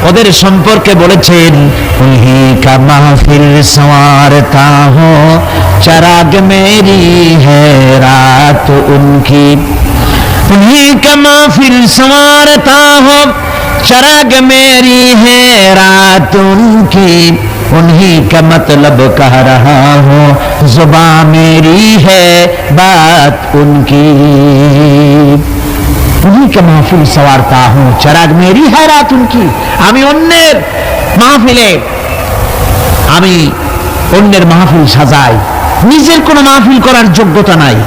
B: ওদের সম্পর্কে বলেছেন, উনহি কা মাহফিল সওয়ারতা হো চরাগ মেরি হ্যায় রাত উনকি, उन्हीं का महफिल संवारता हो चराग मेरी है रात उनकी, उन्हीं का मतलब कह रहा हो जुबां मेरी है बात उनकी, उन्हीं का महफिल संवारता हूँ चराग मेरी है रात उनकी। আমি অন্যের মাহফিল সাজাই, নিজের কোনো মাহফিল করার যোগ্যতা নাই।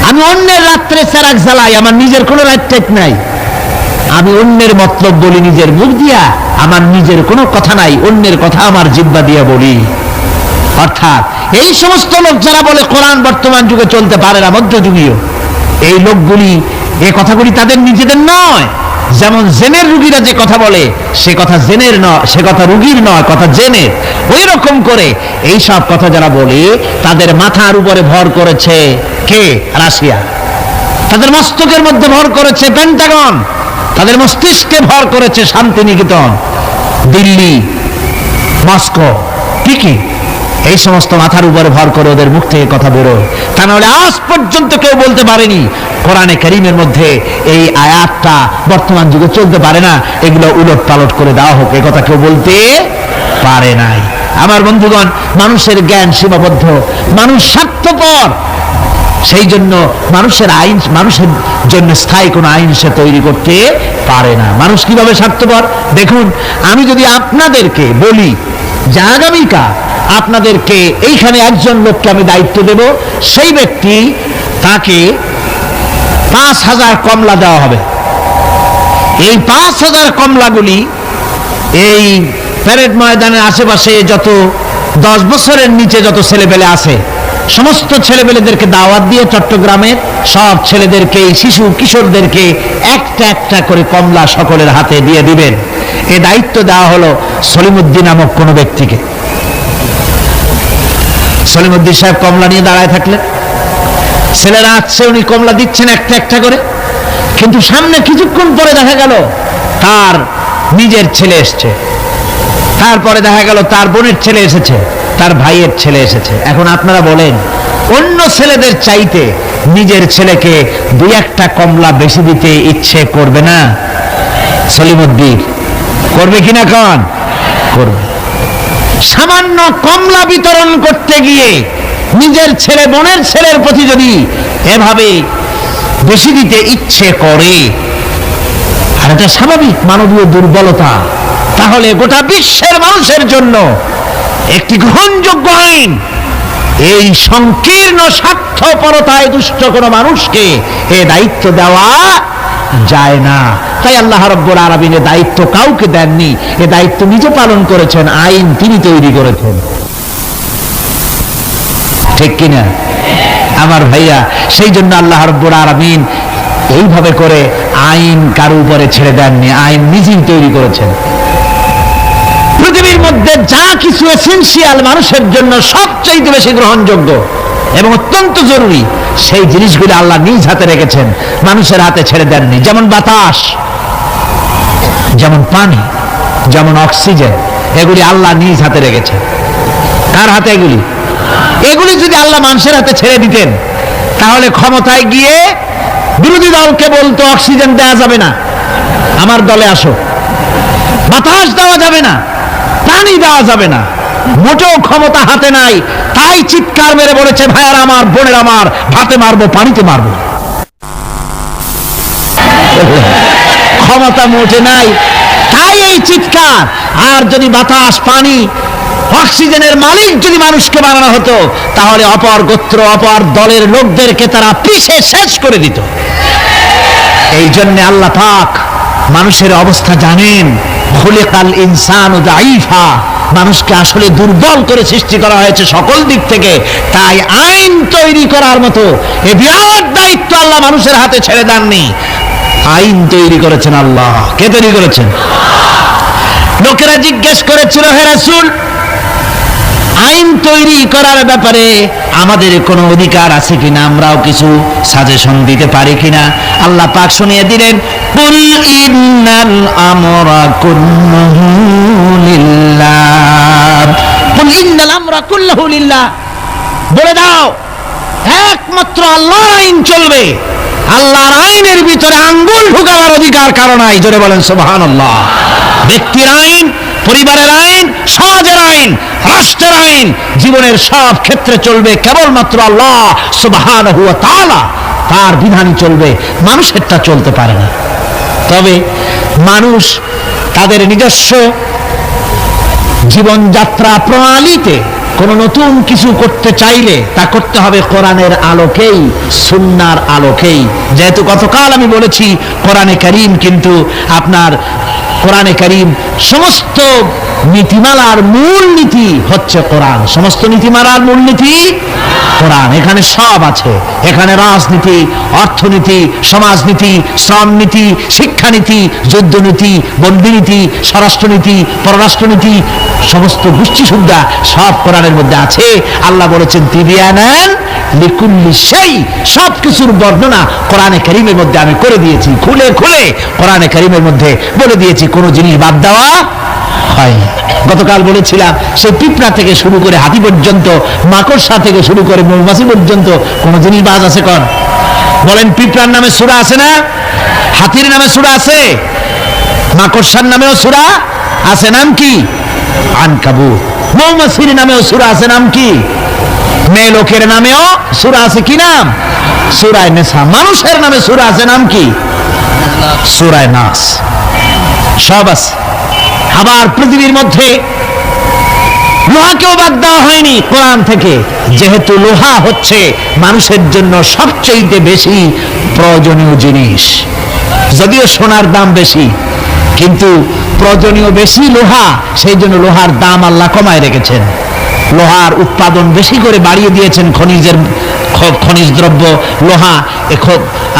B: আমি অন্যের রাত্রে চেরাগ জ্বালাই, আমার নিজের কোনো রাত টাইট নাই। আমি অন্যের মতলব বলি নিজের মুখ দিয়া, আমার নিজের কোনো কথা নাই, অন্যের কথা আমার জিহ্বা দিয়া বলি। অর্থাৎ এই সমস্ত লোক যারা বলে কোরআন বর্তমান যুগে চলতে পারে না, মধ্যযুগীয়, এই লোকগুলি, এই কথাগুলি তাদের নিজেদের নয়। যেমন জেনের রুগীরা যে কথা বলে সে কথা জেনের নয়, সে কথা রুগীর নয়, কথা জেনের। ওই রকম করে এই সব কথা যারা বলে তাদের মাথার উপরে ভর করেছে কে? রাশিয়া। তাদের মস্তকের মধ্যে ভর করেছে পেন্টাগন, তাদের মস্তিষ্কে ভর করেছে শান্তিনিকেতন, দিল্লি, মস্কো, পিকিং। এই সমস্ত মাথার উপরে ভর করে ওদের মুখ থেকে কথা বেরোয়। তা নাহলে আজ পর্যন্ত কেউ বলতে পারেনি কোরআনে কারীমের মধ্যে এই আয়াতটা বর্তমান যুগে চলতে পারে না, এগুলো উলট পালট করে দেওয়া হোক, এই কথা কেউ বলতে পারে নাই। আমার বন্ধুগণ, মানুষের জ্ঞান সীমাবদ্ধ, মানুষ স্বার্থপর, সেই জন্য মানুষের জন্য স্থায়ী কোনো আইন সে তৈরি করতে পারে না। মানুষ কিভাবে স্বার্থপর দেখুন, আমি যদি আপনাদেরকে বলি যে আগামীকাল আপনাদেরকে এইখানে একজন লোককে আমি দায়িত্ব দেব, সেই ব্যক্তি, তাকে 5,000 কমলা দেওয়া হবে। এই 5,000 কমলাগুলি এই প্যারেড ময়দানের আশেপাশে যত 10 বছরের নিচে যত ছেলেপেলে আছে, সমস্ত ছেলেপেলেদেরকে দাওয়াত দিয়ে চট্টগ্রামের সব ছেলেদেরকে, শিশু কিশোরদেরকে একটা একটা করে কমলা সকলের হাতে দিয়ে দিবেন। এই দায়িত্ব দেওয়া হলো সলিমুদ্দিন নামক কোনো ব্যক্তিকে। সলিমুদ্দিন সাহেব কমলা নিয়ে দাঁড়ায় থাকলেন, ছেলেরা আসছে, উনি কমলা দিচ্ছেন একটা একটা করে। কিন্তু সামনে কিছুক্ষণ পরে দেখা গেল তার নিজের ছেলে এসছে, তারপরে দেখা গেল তার বোনের ছেলে এসেছে, তার ভাইয়ের ছেলে এসেছে। এখন আপনারা বলেন, অন্য ছেলেদের চাইতে নিজের ছেলেকে 2-1টা কমলা বেশি দিতে ইচ্ছে করবে না? সলিমুদ্দিন করবে কিনা? কন করবে। সামান্য কমলা বিতরণ করতে গিয়ে নিজের ছেলে বোনের ছেলের প্রতি যদি এভাবে বেশি দিতে ইচ্ছে করে, আর এটা স্বাভাবিক মানবীয় দুর্বলতা, তাহলে গোটা বিশ্বের মানুষের জন্য একটি গ্রহণযোগ্য আইন এই সংকীর্ণ স্বার্থপরতায় দুষ্ট কোনো মানুষকে এ দায়িত্ব দেওয়া যায় না। তাই আল্লাহ রাব্বুল আলামিন এর দায়িত্ব কাউকে দেননি, এ দায়িত্ব নিজে পালন করেছেন, আইন তিনি তৈরি করেছেন। ঠিক কিনা আমার ভাইয়া? সেই জন্য আল্লাহ রাব্বুল আলামিন এইভাবে করে আইন কারো উপরে ছেড়ে দেননি, আইন নিজেই তৈরি করেছেন। পৃথিবীর মধ্যে যা কিছু এসেনশিয়াল মানুষের জন্য সবচেয়ে বেশি গ্রহণযোগ্য এবং অত্যন্ত জরুরি, সেই জিনিসগুলো আল্লাহ নিজ হাতে রেখেছেন, মানুষের হাতে ছেড়ে দেননি। যেমন বাতাস, যেমন পানি, যেমন অক্সিজেন, এগুলি আল্লাহ নিজ হাতে রেখেছেন। কার হাতে? এগুলি যদি আল্লাহ মানুষের হাতে ছেড়ে দিতেন, তাহলে ক্ষমতায় গিয়ে বিরোধী দলকে বলতো অক্সিজেন দেওয়া যাবে না, আমার দলে আসো। বাতাস দেওয়া যাবে না, পানি দেওয়া যাবে না, মোটেও ক্ষমতা হাতে নাই, তাই চিৎকার মেরে বলেছে, ভাইয়ার আমার, বোনের আমার, ভাতে মারবো, পানিতে মারবো। ক্ষমতা মোটে নাই, তাই এই চিৎকার। আর যদি বাতাস, পানি, অক্সিজেনের মালিক যদি মানুষকে বানানো হতো, তাহলে অপর গোত্র, অপর দলের লোকদেরকে তারা পিষে শেষ করে দিত। এই জন্য আল্লাহ পাক মানুষের অবস্থা জানেন। খুলিকাল ইনসানু দাঈফা, মানুষকে আসলে দুর্বল করে সৃষ্টি করা হয়েছে সকল দিক থেকে। তাই আইন তৈরি করার মতো এই বিরাট দায়িত্ব আল্লাহ মানুষের হাতে ছেড়ে দেননি। আইন তৈরি করেছেন আল্লাহ। কে তৈরি করেছেন? লোকেরা জিজ্ঞেস করেছিল, হে রাসূল, আইন তৈরি করার ব্যাপারে আমাদের কোনো অধিকার আছে কিনা, আমরাও কিছু সাজেশন দিতে পারি কিনা? আল্লাহ পাক শুনিয়ে দিলেন, কুল ইন্নাল আমরা কুল্লুহু লিল্লাহ, কুল ইন্নাল আমরা কুল্লুহু লিল্লাহ, বলে দাও একমাত্র আল্লাহর আইন চলবে। আল্লাহর আইনের ভিতরে আঙ্গুল ঢুকাবার অধিকার কারো নাই। জোরে বলেন সুবহানাল্লাহ। ব্যক্তির আইন, পরিবারের আইন, সমাজের আইন, রাষ্ট্রের আইন, জীবনের সব ক্ষেত্রে চলবে কেবলমাত্র আল্লাহ সুবহানাহু ওয়া তাআলা, তার বিধানই চলবে, মানুষেরটা চলতে পারে না। তবে মানুষ তাদের নিজস্ব জীবনযাত্রা প্রণালীতে কোনো নতুন কিছু করতে চাইলে তা করতে হবে কোরআনের আলোকেই, সুন্নাহর আলোকেই। যেহেতু গতকাল আমি বলেছি, কোরআনে কারীম কিন্তু আপনার কোরআনে কারীম সমস্ত নীতিমালার মূল নীতি হচ্ছে কোরআন। সমস্ত নীতিমালার মূল নীতি কোরআন। এখানে সব আছে। এখানে রাজনীতি, অর্থনীতি, সমাজনীতি, শ্রমনীতি, শিক্ষানীতি, যুদ্ধনীতি, বন্দিনীতি, স্বরাষ্ট্রনীতি, পররাষ্ট্রনীতি, সমস্ত গোষ্ঠী সুদ্ধা সব কোরআনের মধ্যে আছে। আল্লাহ বলেছেন, তিবিয়ানান লিকুল্লি শাই, সব কিছুর বর্ণনা কোরআনে কারীমের মধ্যে আমি করে দিয়েছি। খুলে খুলে কোরআনে কারীমের মধ্যে বলে দিয়েছি, কোনো জিনিস বাদ দেওয়া হয়। গতকাল বলেছিলাম, সেই পিঁপড়া থেকে শুরু করে হাতি পর্যন্ত, মাকড়সা থেকে শুরু করে মৌমাছি পর্যন্ত কোন জিনিস বাদ আছে? কোন বলেন? পিঁপড়ার নামে সূরা আছে না? হাতির নামে সূরা আছে? মাকড়সার নামেও সূরা আছে, নাম কি? আনকাবুত। মৌমাছির নামেও সূরা আছে, নাম কি? মেয়ে লোকের নামেও সূরা আছে, কি নাম? সূরা নিসা। মানুষের নামে সূরা আছে, নাম কি? সূরা নাস। সব আছে। আবার পৃথিবীর মধ্যে লোহাকেও বাদ দেওয়া হয়নি কোরআন থেকে, যেহেতু লোহা হচ্ছে মানুষের জন্য সবচেয়ে বেশি প্রয়োজনীয় জিনিস। যদিও সোনার দাম বেশি, কিন্তু প্রয়োজনীয় বেশি লোহা, সেই জন্য লোহার দাম আল্লাহ কমায় রেখেছেন। লোহার উৎপাদন বেশি করে বাড়িয়ে দিয়েছেন। খনিজ দ্রব্য লোহা,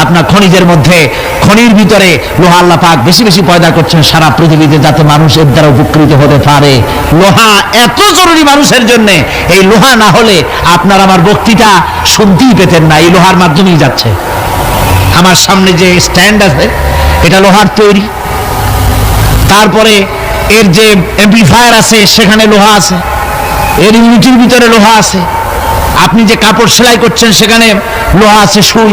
B: আপনার খনিজের মধ্যে, খনির ভিতরে লোহা আল্লাহ পাক বেশি বেশি পয়দা করছেন সারা পৃথিবীতে, যাতে মানুষ এর দ্বারা উপকৃত হতে পারে। লোহা এত জরুরি মানুষের জন্য, এই লোহা না হলে আপনার আমার বক্তৃতা শুনতেই পেতেন না। এই লোহার মাধ্যমেই যাচ্ছে। আমার সামনে যে স্ট্যান্ড আছে, এটা লোহার তৈরি। তারপরে এর যে অ্যাম্প্লিফায়ার আছে, সেখানে লোহা আছে। এর ইউনিটির ভিতরে লোহা আছে। আপনি যে কাপড় সেলাই করছেন, সেখানে লোহা আছে। সুই,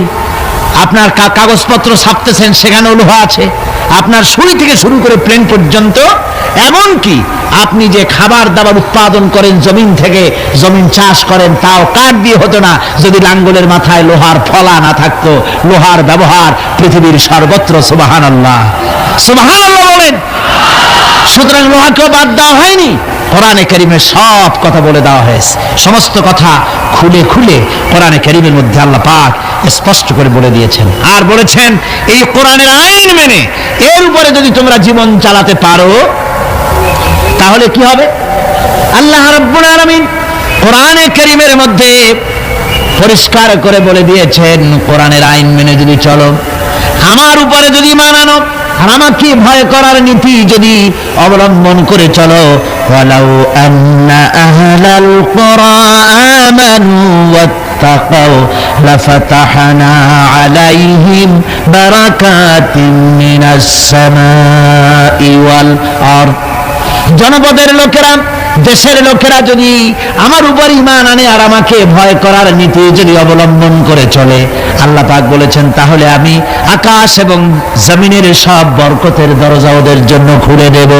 B: আপনার কাগজপত্র ছাপতেছেন, সেখানেও লোহা আছে। আপনার সুই থেকে শুরু করে প্লেন পর্যন্ত, এমনকি আপনি যে খাবার দাবার উৎপাদন করেন জমিন থেকে, জমিন চাষ করেন, তাও কাঠ দিয়ে হতো না যদি লাঙ্গলের মাথায় লোহার ফলা না থাকতো। লোহার ব্যবহার পৃথিবীর সর্বত্র। সুবহানাল্লাহ, সুবহানাল্লাহ বলেন। সুতরাং লোহাকেও বাদ দেওয়া হয়নি। কোরআনে কারীমে সব কথা বলে দেওয়া হয়েছে। সমস্ত কথা খুলে খুলে কোরআনে কারীমের মধ্যে আল্লাহ পাক স্পষ্ট করে বলে দিয়েছেন। আর বলেছেন, এই কোরআনের আইন মেনে এর উপরে যদি তোমরা জীবন চালাতে পারো, তাহলে কি হবে? আল্লাহ রাব্বুল আলামিন কোরআনে কারীমের মধ্যে পরিষ্কার করে বলে দিয়েছেন, কোরআনের আইন মেনে যদি চলো, আমার উপরে যদি মানানো, আর আমাকে ভয় করার নীতি যদি অবলম্বন করে চলো, ওয়ালাউ আন্না আহলাল কুরা আমানু ওয়াত্তাকাউ লাফাতাহনা আলাইহিম বারাকাতিন মিনাস সামাই ওয়াল আরদ। জনপদের লোকেরা দেশের লোকেরা যদি আমার উপর ঈমান আনে আর আমাকে ভয় করার নীতি যদি অবলম্বন করে চলে, আল্লাহ পাক বলেছেন তাহলে আমি আকাশ এবং জমিনের সব বরকতের দরজা ওদের জন্য খুলে দেব।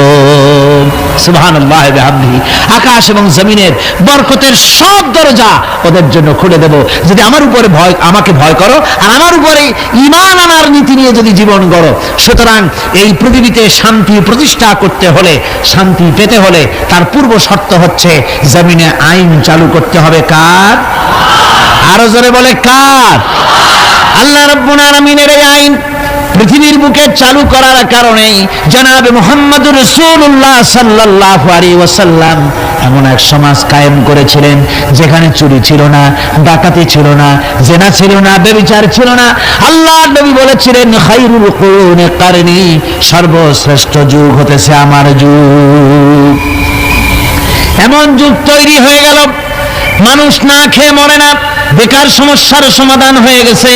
B: সুবহানাল্লাহ ওয়া বিহামদিহি। আকাশ এবং জমিনের বরকতের সব দরজা ওদের জন্য খুলে দেব যদি আমার উপরে আমাকে ভয় করো আর আমার উপরে ঈমান আনার নীতি নিয়ে যদি জীবন গড়ো। সুতরাং এই পৃথিবীতে শান্তি প্রতিষ্ঠা করতে হলে, শান্তি পেতে হলে তার পূর্ব শর্ত হচ্ছে জমিনে আইন চালু করতে হবে কার? আরো জোরে বলে কার? আল্লাহ রাব্বুল আলামিনের এই আইন পৃথিবীর বুকে চালু করার কারণেই জনাবে মুহাম্মদুর রাসূলুল্লাহ সাল্লাল্লাহু আলাইহি ওয়াসাল্লাম এমন এক সমাজ কায়েম করেছিলেন যেখানে চুরি ছিল না, ডাকাতি ছিল না, জেনা ছিল না, ব্যভিচার ছিল না। আল্লাহর নবী বলেছিলেন খায়রুল কুরুনি কারনি, সর্বশ্রেষ্ঠ যুগ হতেছে আমার যুগ। এমন যুগ তৈরি হয়ে গেল মানুষ না খেয়ে মরে না, বেকার সমস্যার সমাধান হয়ে গেছে,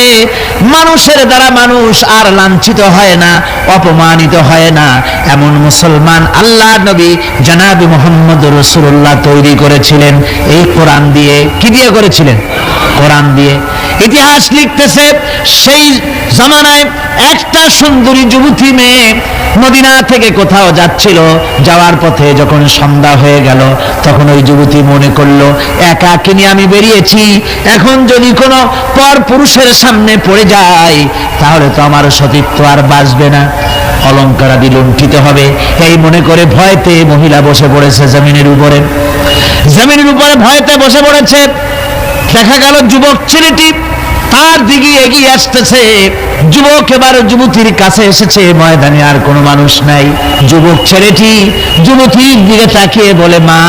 B: মানুষের দ্বারা মানুষ আর লাঞ্ছিত হয় না, অপমানিত হয় না। এমন মুসলমান আল্লাহর নবী জনাবে মুহাম্মদ রাসূলুল্লাহ তৈরি করেছিলেন এই কোরআন দিয়ে। কি দিয়ে করেছিলেন? কোরআন দিয়ে। ইতিহাস লিখতেছে সেই জামানায় একটা সুন্দরী যুবতী মেয়ে মদিনা থেকে কোথাও যাচ্ছিল, যাওয়ার পথে যখন সন্ধ্যা হয়ে গেল তখন ওই যুবতী মনে করলো একাকিনী আমি বেরিয়েছি, এখন যদি কোনো পর পুরুষের সামনে পড়ে যায় তাহলে তো আমার সতীত্ব আর বাঁচবে না, অলঙ্কারাদি লুণ্ঠিত হবে। এই মনে করে ভয়তে মহিলা বসে পড়েছে জমিনের উপরে। জমিনের উপরে ভয়তে বসে পড়েছে। দেখা গেল যুবক ছেলেটি তার দিকে এগিয়ে আসতেছে। যুবক এবার যুবতীর কাছে এসেছে, ময়দানে আর কোনো মানুষ নাই। যুবক ছেলেটি যুবতীর দিকে তাকিয়ে বলে, মা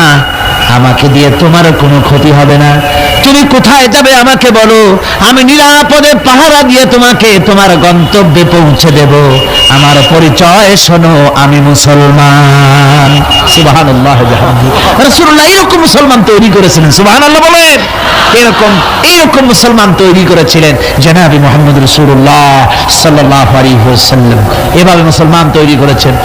B: আমাকে দিয়ে তোমার কোনো ক্ষতি হবে না, তুমি কোথায় যাবে আমাকে বলো, আমি নিরাপদে পাহারা দিয়ে তোমাকে তোমার গন্তব্যে পৌঁছে দেব। আমার পরিচয় শোনো, আমি মুসলমান। সুবহানাল্লাহ রাসূলুল্লাহ এরকম মুসলমান তৈরি করেছিলেন। সুবহানাল্লাহ বলেন। এরকম মুসলমান তৈরি করেছিলেন জনাবে মুহাম্মদ রাসূলুল্লাহ সাল্লাল্লাহু আলাইহি ওয়াসাল্লাম। এভাবে মুসলমান তৈরি করেছেন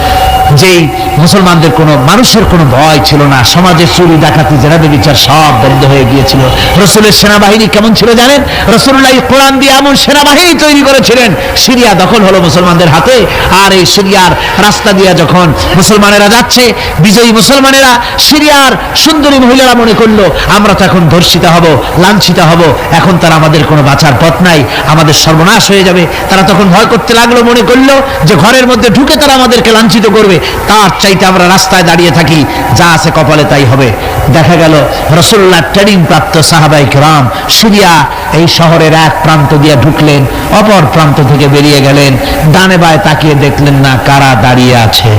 B: যেই মুসলমানদের কোনো মানুষের কোনো ভয় ছিল না, সমাজের চুরি ডাকাতি জেনা ব্যভিচার সব বন্ধ হয়ে গিয়েছিল। রাসূলের সেনাবাহিনী কেমন ছিল জানেন? রাসূলুল্লাহ কোরআন দিয়ে এমন সেনাবাহিনী তৈরি করেছিলেন, সিরিয়া দখল হলো মুসলমানদের হাতে। আর এই সিরিয়ার রাস্তা দিয়ে যখন মুসলমানেরা যাচ্ছে, বিজয়ী মুসলমানেরা সিরিয়ার সুন্দরী মহিলারা মনে করলো আমরা তো এখন ধর্ষিত হব, লাঞ্ছিত হব, এখন তারা আমাদের কোনো বাঁচার পথ নাই, আমাদের সর্বনাশ হয়ে যাবে। তারা তখন ভয় করতে লাগলো, মনে করলো যে ঘরের মধ্যে ঢুকে তারা আমাদেরকে লাঞ্ছিত করবে, তার চাইতে আমরা রাস্তায় দাঁড়িয়ে থাকি, যা আছে কপালে তাই হবে। দেখা গেল রাসূলুল্লাহ ট্রেনিং প্রাপ্ত সাহাবায়ে কেরাম সিরিয়া এই শহরের এক প্রান্ত দিয়ে ঢুকলেন, অপর প্রান্ত থেকে বেরিয়ে গেলেন, ডানে বায়ে তাকিয়ে দেখলেন না কারা দাঁড়িয়ে আছে।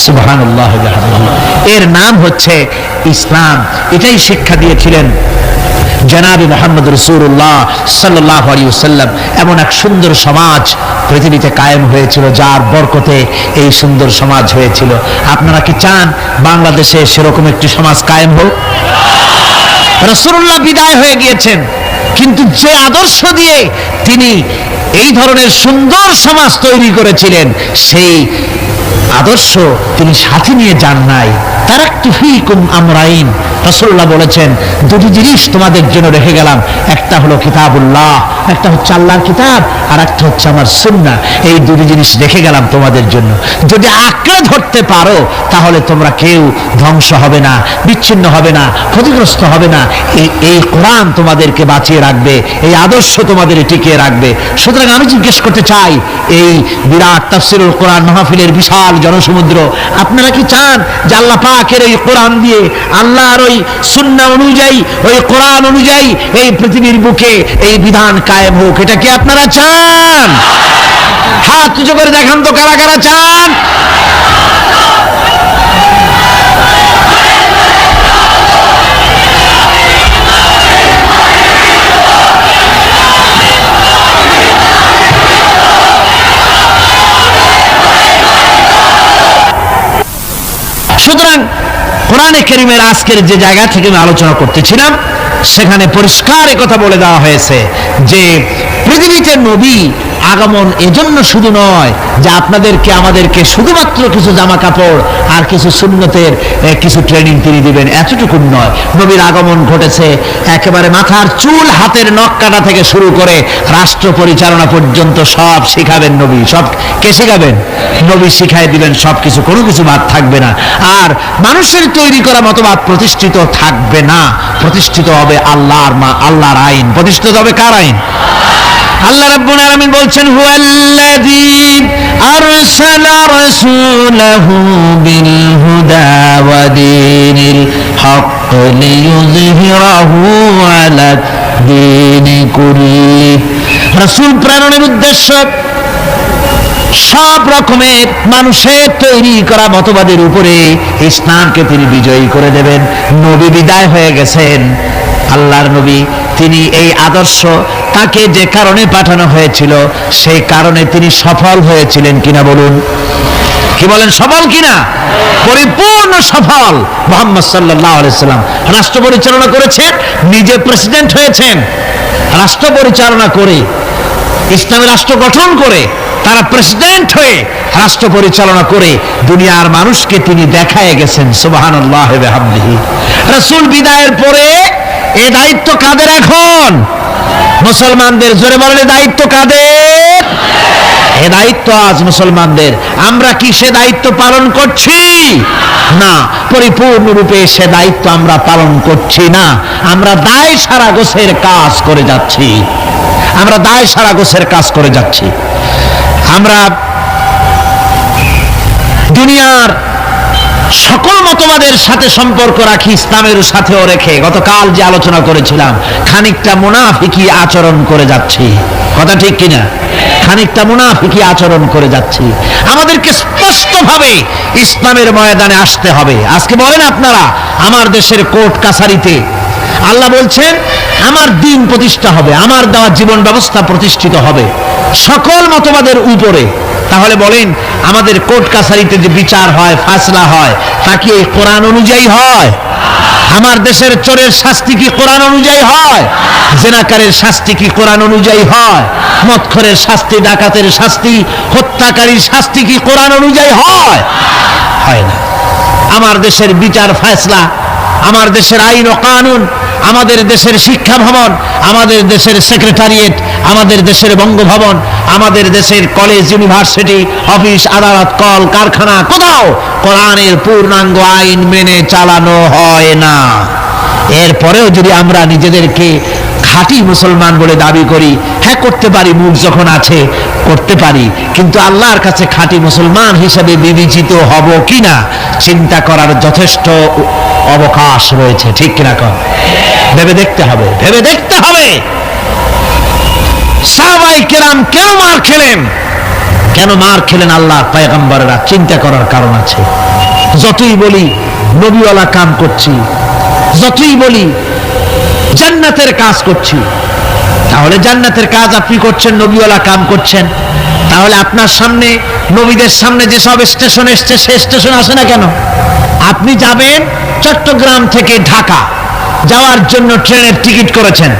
B: সুবহানাল্লাহ। এর নাম হচ্ছে ইসলাম। এটাই শিক্ষা দিয়েছিলেন জনাবে মুহাম্মদ রাসূলুল্লাহ সাল্লাল্লাহু আলাইহি ওয়াসাল্লাম। এমন এক সুন্দর সমাজ পৃথিবীতে কায়েম হয়েছিল যার বরকতে এই সুন্দর সমাজ হয়েছিল। আপনারা কি চান বাংলাদেশে সেরকম একটি সমাজ কায়েম হোক? রাসূলুল্লাহ বিদায় হয়ে গিয়েছেন, কিন্তু যে আদর্শ দিয়ে তিনি এই ধরনের সুন্দর সমাজ তৈরি করেছিলেন সেই আদর্শ তিনি সাথে নিয়ে যান নাই। তারাকতু ফীকুম আমরাইন, রাসূলুল্লাহ বলেছেন দুটি জিনিস তোমাদের জন্য রেখে গেলাম, একটা হলো কিতাবুল্লাহ, একটা হচ্ছে আল্লাহর কিতাব, আর একটা হচ্ছে আমার সুন্নাহ। এই দুটি জিনিস রেখে গেলাম তোমাদের জন্য, যদি আঁকড়ে ধরতে পারো তাহলে তোমরা কেউ ধ্বংস হবে না, বিচ্ছিন্ন হবে না, ক্ষতিগ্রস্ত হবে না। এই কোরআন তোমাদেরকে বাঁচিয়ে রাখবে, এই আদর্শ তোমাদের টিকিয়ে রাখবে। সুতরাং আমি জিজ্ঞেস করতে চাই, এই বিরাট তাফসীরুল কোরআন মাহফিলের বিশাল জনসমুদ্র, আপনারা কি চান যে আল্লাহ পাকের এই কোরআন দিয়ে, আল্লাহর ওই সুন্নাহ অনুযায়ী, ওই কোরআন অনুযায়ী এই পৃথিবীর বুকে এই বিধান কায়েম হোক? এটা কি আপনারা চান? হাত উঁচু করে দেখান তো কারা কারা চান। সুতরাং কোরআনে কারীমের আজকের যে জায়গা থেকে আমি আলোচনা করতেছিলাম সেখানে পরিষ্কার কথা বলে দেওয়া হয়েছে যে পৃথিবীতে নবী আগমন এজন্য শুধু নয় যে আপনাদেরকে আমাদেরকে শুধুমাত্র কিছু জামা কাপড় আর কিছু সুন্নতের কিছু ট্রেনিং তিনি দিবেন, এতটুকু নয়। নবীর আগমন ঘটেছে একেবারে মাথার চুল, হাতের নখ কাটা থেকে শুরু করে রাষ্ট্র পরিচালনা পর্যন্ত সব শিখাবেন নবী। সব কে শিখাবেন? নবী শিখাই দিবেন সব কিছু, কোনো কিছু বাদ থাকবে না। আর মানুষের তৈরি করা মতবাদ প্রতিষ্ঠিত থাকবে না, প্রতিষ্ঠিত হবে আল্লাহর আইন। প্রতিষ্ঠিত হবে কার আইন? আল্লাহ রাব্বুল আলামিন বলছেন, হুয়াল্লাযী আরসালা রাসূলাহু বিল হুদা ওয়া দীনিল হক লিইয়ুযহিরাহু আলা দীনি কুল্লি। রাসূল প্রেরণের উদ্দেশ্য সব রকমের মানুষের তৈরি করা মতবাদের উপরে ইসলামকে তিনি বিজয়ী করে দেবেন। নবী বিদায় হয়ে গেছেন, আল্লাহর নবী, তিনি এই আদর্শ তাকে যে কারণে পাঠানো হয়েছিল সেই কারণে তিনি সফল হয়েছিলেন কিনা বলুন? কি বলেন, সফল কিনা? পরিপূর্ণ সফল। মুহাম্মদ সাল্লাল্লাহু আলাইহি সাল্লাম রাষ্ট্র পরিচালনা করেছেন, নিজে প্রেসিডেন্ট হয়েছেন, রাষ্ট্র পরিচালনা করে ইসলামী রাষ্ট্র গঠন করে তারা প্রেসিডেন্ট হয়ে রাষ্ট্র পরিচালনা করে দুনিয়ার মানুষকে তিনি দেখায় গেছেন। সুবহানাল্লাহ ওয়া বিহামদিহি। রাসূল বিদায়ের পরে এই দায়িত্ব কাদের এখন? মুসলমানদের। জোরে বলেন, দায়িত্ব কাদের? এ দায়িত্ব আজ মুসলমানদের। আমরা কি সে দায়িত্ব পালন করছি? না, পরিপূর্ণরূপে সে দায়িত্ব আমরা পালন করছি না। আমরা দায় সারা গোছের কাজ করে যাচ্ছি, আমরা দায় সারা গোছের কাজ করে যাচ্ছি। আমরা দুনিয়ার সকল মতবাদের সাথে সম্পর্ক রাখি, ইসলামের সাথেও রেখে গতকাল যে আলোচনা করেছিলাম, খানিকটা মুনাফিকি আচরণ করে যাচ্ছি। কথা ঠিক কিনা? খানিকটা মুনাফিকি আচরণ করে যাচ্ছি। আমাদেরকে স্পষ্টভাবে ইসলামের ময়দানে আসতে হবে। আজকে বলেন আপনারা, আমার দেশের কোর্ট কাছারিতে আল্লাহ বলছেন আমার দ্বীন প্রতিষ্ঠা হবে, আমার দেওয়া জীবন ব্যবস্থা প্রতিষ্ঠিত হবে সকল মতবাদের উপরে। তাহলে বলেন, আমাদের কোর্ট কাছারিতে যে বিচার হয়, ফায়সালা হয়, তা কি এই কোরআন অনুযায়ী হয়? আমার দেশের চোরের শাস্তি কি কোরআন অনুযায়ী হয়? জেনাকারের শাস্তি কি কোরআন অনুযায়ী হয়? মদখোরের শাস্তি, ডাকাতের শাস্তি, হত্যাকারীর শাস্তি কি কোরআন অনুযায়ী হয়? হয় না। আমার দেশের বিচার ফায়সালা, আমার দেশের আইন ও কানুন, আমাদের দেশের শিক্ষা ভবন, আমাদের দেশের সেক্রেটারিয়েট, আমাদের দেশের বঙ্গভবন, আমাদের দেশের কলেজ, ইউনিভার্সিটি, অফিস, আদালত, কল কারখানা, কোথাও কোরআনের পূর্ণাঙ্গ আইন মেনে চালানো হয় না। এরপরেও যদি আমরা নিজেদেরকে খাঁটি মুসলমান বলে দাবি করি, হ্যাঁ করতে পারি, মুখ যখন আছে করতে পারি, কিন্তু আল্লাহর কাছে খাঁটি মুসলমান হিসেবে বিবেচিত হব কিনা চিন্তা করার যথেষ্ট অবকাশ রয়েছে। ঠিক কিনা কর? ভেবে দেখতে হবে, ভেবে দেখতে হবে। সাহাবায়ে কেরাম কেন মার খেলেন? কেন মার খেলেন আল্লাহর পয়গম্বররা? চিন্তা করার কারণ আছে। যতই বলি নবীওয়ালা কাম করছি, যতই বলি জান্নাতের কাজ করছি, তাহলে জান্নাতের কাজ আপনি করছেন, নবীওয়ালা কাম করছেন, তাহলে আপনার সামনে, নবীদের সামনে যেসব স্টেশন এসছে সে স্টেশন আসে না কেন? আপনি যাবেন চট্টগ্রাম থেকে ঢাকা যাওয়ার জন্য ট্রেনের টিকিট করেছেন,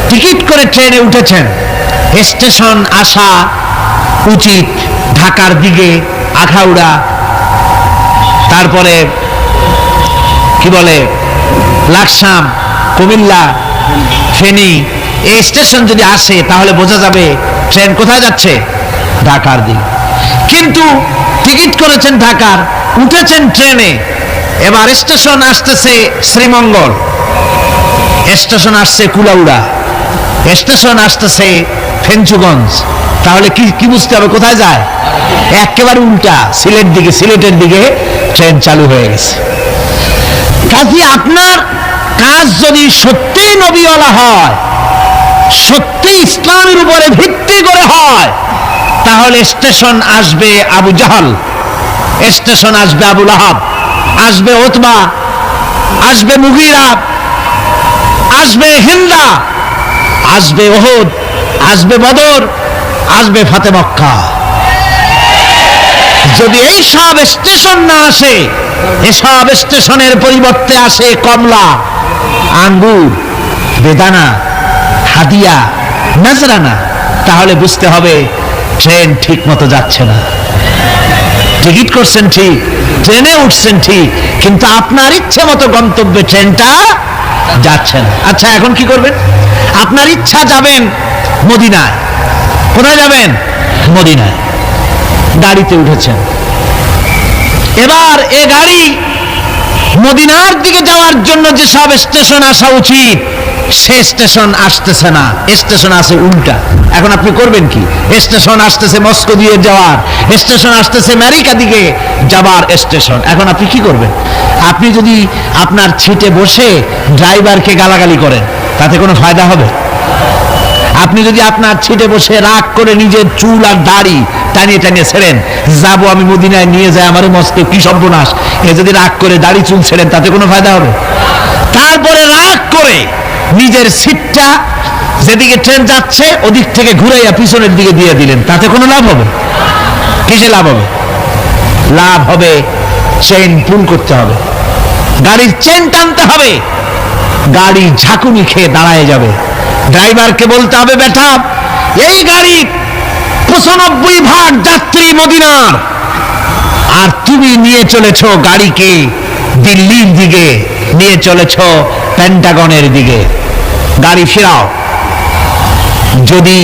B: টিকিট করে ট্রেনে উঠেছেন, স্টেশন আসা উচিত ঢাকার দিকে, আখাউড়া, তারপরে কি বলে লাকসাম, কুমিল্লা, ফেনী, এই স্টেশন যদি আসে তাহলে বোঝা যাবে ট্রেন কোথায় যাচ্ছে, ঢাকার দিকে। কিন্তু টিকিট করেছেন ঢাকার, উঠেছেন ট্রেনে, এবার স্টেশন আসতেছে শ্রীমঙ্গল, স্টেশন আসছে কুলাউড়া, স্টেশন আসতেছে ফেঞ্চুগঞ্জ, তাহলে কি বুঝতে হবে কোথায় যায়? একেবারে উল্টা, সিলেটের দিকে ট্রেন চালু হয়ে গেছে। কাজে আপনার কাজ যদি সত্যিই নবীওয়ালা হয়, সত্যি ইসলামের উপরে ভিত্তি করে হয়, তাহলে স্টেশন আসবে আবু জাহাল, স্টেশন আসবে আবু লাহাব, আসবে উতবা, আসবে মুগীরা, আসবে হিন্দা, আসবে উহুদ, আসবে বদর, আসবে ফাতে মক্কা। যদি এই সব স্টেশন না আসে, এসব স্টেশনের পরিবর্তে আসে কমলা, আঙ্গুর, বেদানা, হাদিয়া, নাজরানা, তাহলে বুঝতে হবে ট্রেন ঠিক মতো যাচ্ছে না। টিকিট করছেন ঠিক, ট্রেনে উঠছেন ঠিক, কিন্তু আপনার ইচ্ছে মতো গন্তব্যে ট্রেনটা যাচ্ছে না। আচ্ছা, এখন কি করবেন? আপনার ইচ্ছা যাবেন মদিনায়। কোথায় যাবেন? মদিনায়। গাড়িতে উঠেছেন, এবার এ গাড়ি মদিনার দিকে যাওয়ার জন্য যে সব স্টেশন আসা উচিত সে স্টেশন আসতেছে না, স্টেশন আসে উল্টা। এখন আপনি করবেন কি? স্টেশন আসতেছে মস্কো দিয়ে যাওয়ার, স্টেশন আসতেছে আমেরিকা দিকে যাবার স্টেশন। এখন আপনি কি করবেন? আপনি যদি আপনার সিটে বসে ড্রাইভারকে গালাগালি করেন তাতে কোনো ফায়দা হবে? আপনি যদি আপনার সিটে বসে রাগ করে নিজের চুল আর দাড়ি টানিয়ে টানিয়ে ছেড়েন, যাবো আমি মদিনায়, নিয়ে যায় আমারে মস্কো, কি সর্বনাশ, এ যদি রাগ করে দাড়ি চুল ছেড়েন তাতে কোনো ফায়দা হবে? তারপরে রাগ করে নিজের সিটটা যেদিকে ট্রেন যাচ্ছে ওদিক থেকে ঘুরাইয়া পিছনের দিকে দিয়ে দিলেন, তাতে কোনো লাভ হবে? কিসে লাভ হবে? লাভ হবে চেইন পুল করতে হবে, গাড়ির চেন টানতে হবে, গাড়ি ঝাঁকুনি খেয়ে দাঁড়ায় যাবে। ড্রাইভারকে বলতে হবে, বেটা এই গাড়ির 95% যাত্রী মদিনার, আর তুমি নিয়ে চলেছ গাড়িকে দিল্লির দিকে, নিয়ে চলেছ পেন্টাগনের দিকে, গাড়ি ফেরাও। যদি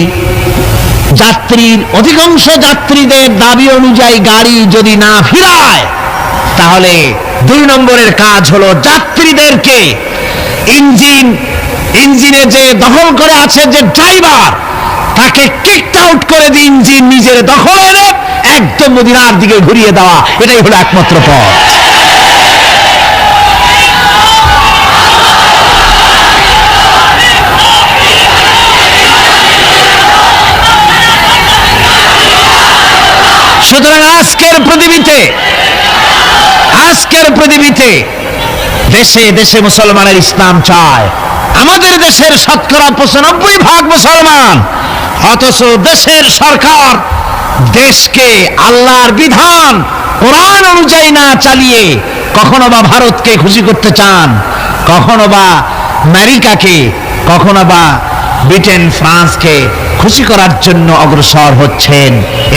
B: যাত্রীর অধিকাংশ যাত্রীদের দাবি অনুযায়ী গাড়ি যদি না ফিরায়, তাহলে 2 নম্বরের কাজ হলো যাত্রীদেরকে ইঞ্জিনে যে দখল করে আছে যে ড্রাইভার, তাকে কিকড আউট করে দিয়ে ইঞ্জিন নিজের দখলে এনে একদম মদিনার দিকে ঘুরিয়ে দেওয়া, এটাই হলো একমাত্র পথ। সুতরাং আজকের পৃথিবীতে দেশে দেশে মুসলমানের ইসলাম চায়। আমাদের দেশের শতকরা 95% মুসলমান, অথচ দেশের সরকার দেশকে আল্লাহর বিধান কোরআন অনুযায়ী না চালিয়ে কখনো বা ভারতকে খুশি করতে চান, কখনো বা আমেরিকাকে, কখনো বা ব্রিটেন ফ্রান্সকে খুশি করার জন্য অগ্রসর হচ্ছেন।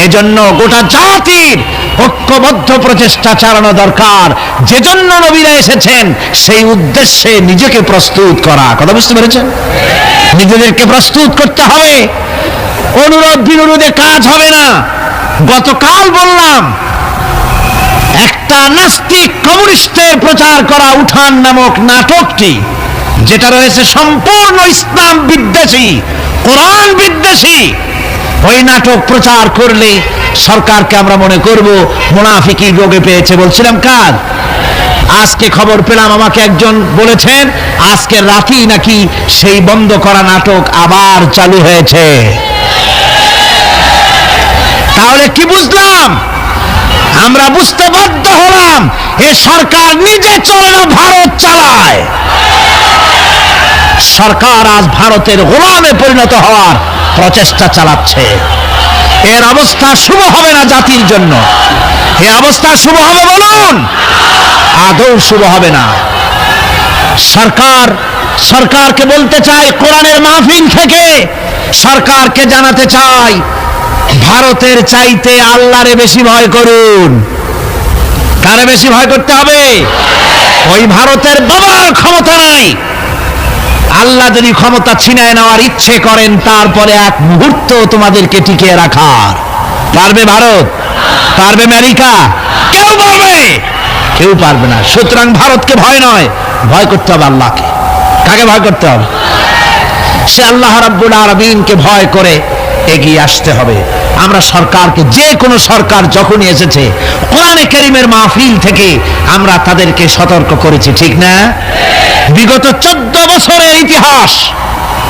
B: এজন্য গোটা জাতির ঐক্যবদ্ধ প্রচেষ্টা চালানো দরকার। যে জন্য নবীরা এসেছেন সেই উদ্দেশ্যে নিজেকে প্রস্তুত করা। কথা বুঝতে পেরেছেন? নিজেদেরকে প্রস্তুত করতে হবে। অনুরোধ বিনোদে কাজ হবে না। গতকাল বললাম, একটা নাস্তিক কমিউনিস্টের প্রচার করা উঠান নামক নাটকটি, যেটা রয়েছে সম্পূর্ণ ইসলাম বিদ্বেষী, কোরআন বিদ্বেষী, ওই নাটক প্রচার করলে সরকারকে আমরা মনে করব মুনাফিকি রোগে পেয়েছে। বলছিলাম কাজ, আজকে খবর পেলাম, আমাকে একজন বলেছেন আজকে রাতেই নাকি সেই বন্ধ করা নাটক আবার চালু হয়েছে। তাহলে কি বুঝলাম? আমরা বুঝতে বাধ্য হলাম এ সরকার নিজে চলে না, ভারত চালায়। সরকার আজ ভারতের গোলামে পরিণত হওয়ার প্রচেষ্টা চালাচ্ছে। এর অবস্থা শুভ হবে না জাতির জন্য। এ অবস্থা শুভ হবে বলুন? আদৌ শুভ হবে না। সরকারকে বলতে চাই, কোরআনের মাহফিল থেকে সরকারকে জানাতে চাই, ভারতের চাইতে আল্লাহরে বেশি ভয় করুন। কারে বেশি ভয় করতে হবে? ওই ভারতের বাবার ক্ষমতা নাই। আল্লাহ যদি ক্ষমতা ছিনায় নেওয়ার ইচ্ছে করেন, তারপরে এক মুহূর্ত তোমাদেরকে টিকিয়ে রাখার পারবে ভারত? পারবে আমেরিকা? কেউ পারবে? কেউ পারবে না। সুতরাং ভারতকে ভয় নয়, ভয় করতে হবে আল্লাহকে। কাকে ভয় করতে হবে? সে আল্লাহ রাব্বুল আলামিনকে ভয় করে এগিয়ে আসতে হবে। আমরা সরকারকে, যে কোনো সরকার যখনই এসেছে, কোরআনে কারীমের মাহফিল থেকে আমরা তাদেরকে সতর্ক করেছি, ঠিক না? বিগত 14 বছরের ইতিহাস,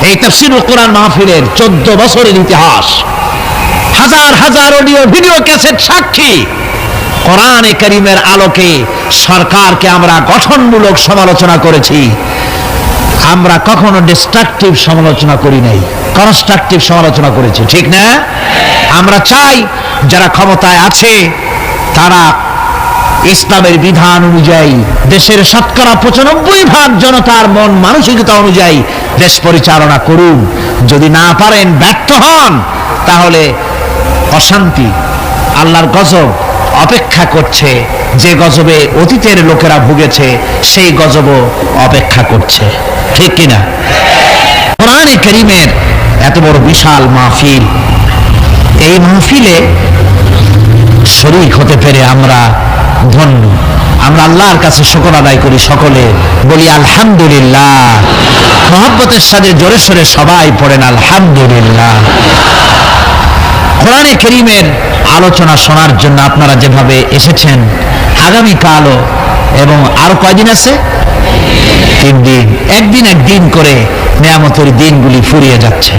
B: এই তাফসীরুল কোরআন মাহফিলের 14 বছরের ইতিহাস, হাজার হাজার অডিও ভিডিও ক্যাসেট সাক্ষী। কোরআনে কারীমের আলোকে সরকারকে আমরা গঠনমূলক সমালোচনা করেছি। আমরা কখনো ডিস্ট্রাকটিভ সমালোচনা করি নাই, কনস্ট্রাকটিভ সমালোচনা করেছি, ঠিক না? আমরা চাই যারা ক্ষমতায় আছে তারা ইসলামের বিধান অনুযায়ী, দেশের শতকরা 95% জনতার মন মানসিকতা অনুযায়ী দেশ পরিচালনা করুন। যদি না পারেন, ব্যর্থ হন, তাহলে অশান্তি, আল্লাহর গজব অপেক্ষা করছে। যে গজবে অতীতের লোকেরা ভুগেছে সেই গজবও অপেক্ষা করছে, ঠিক কিনা? কোরআনে কারীমের এত বড় বিশাল মাহফিল, এই মাহফিলে শরীক হতে পেরে আমরা ধন্য। আমরা আল্লাহর কাছে শুকর আদায় করি, সকলে বলি আলহামদুলিল্লাহ। মহব্বতের সাথে জোরে সোরে সবাই পড়েন আলহামদুলিল্লাহ। কোরআনে কারীমের আলোচনা শোনার জন্য আপনারা যেভাবে এসেছেন, আগামীকালও এবং আরো কয়দিন আছে? 3 দিন, একদিন একদিন করে নিয়ামতের দিনগুলি ফুরিয়ে যাচ্ছে।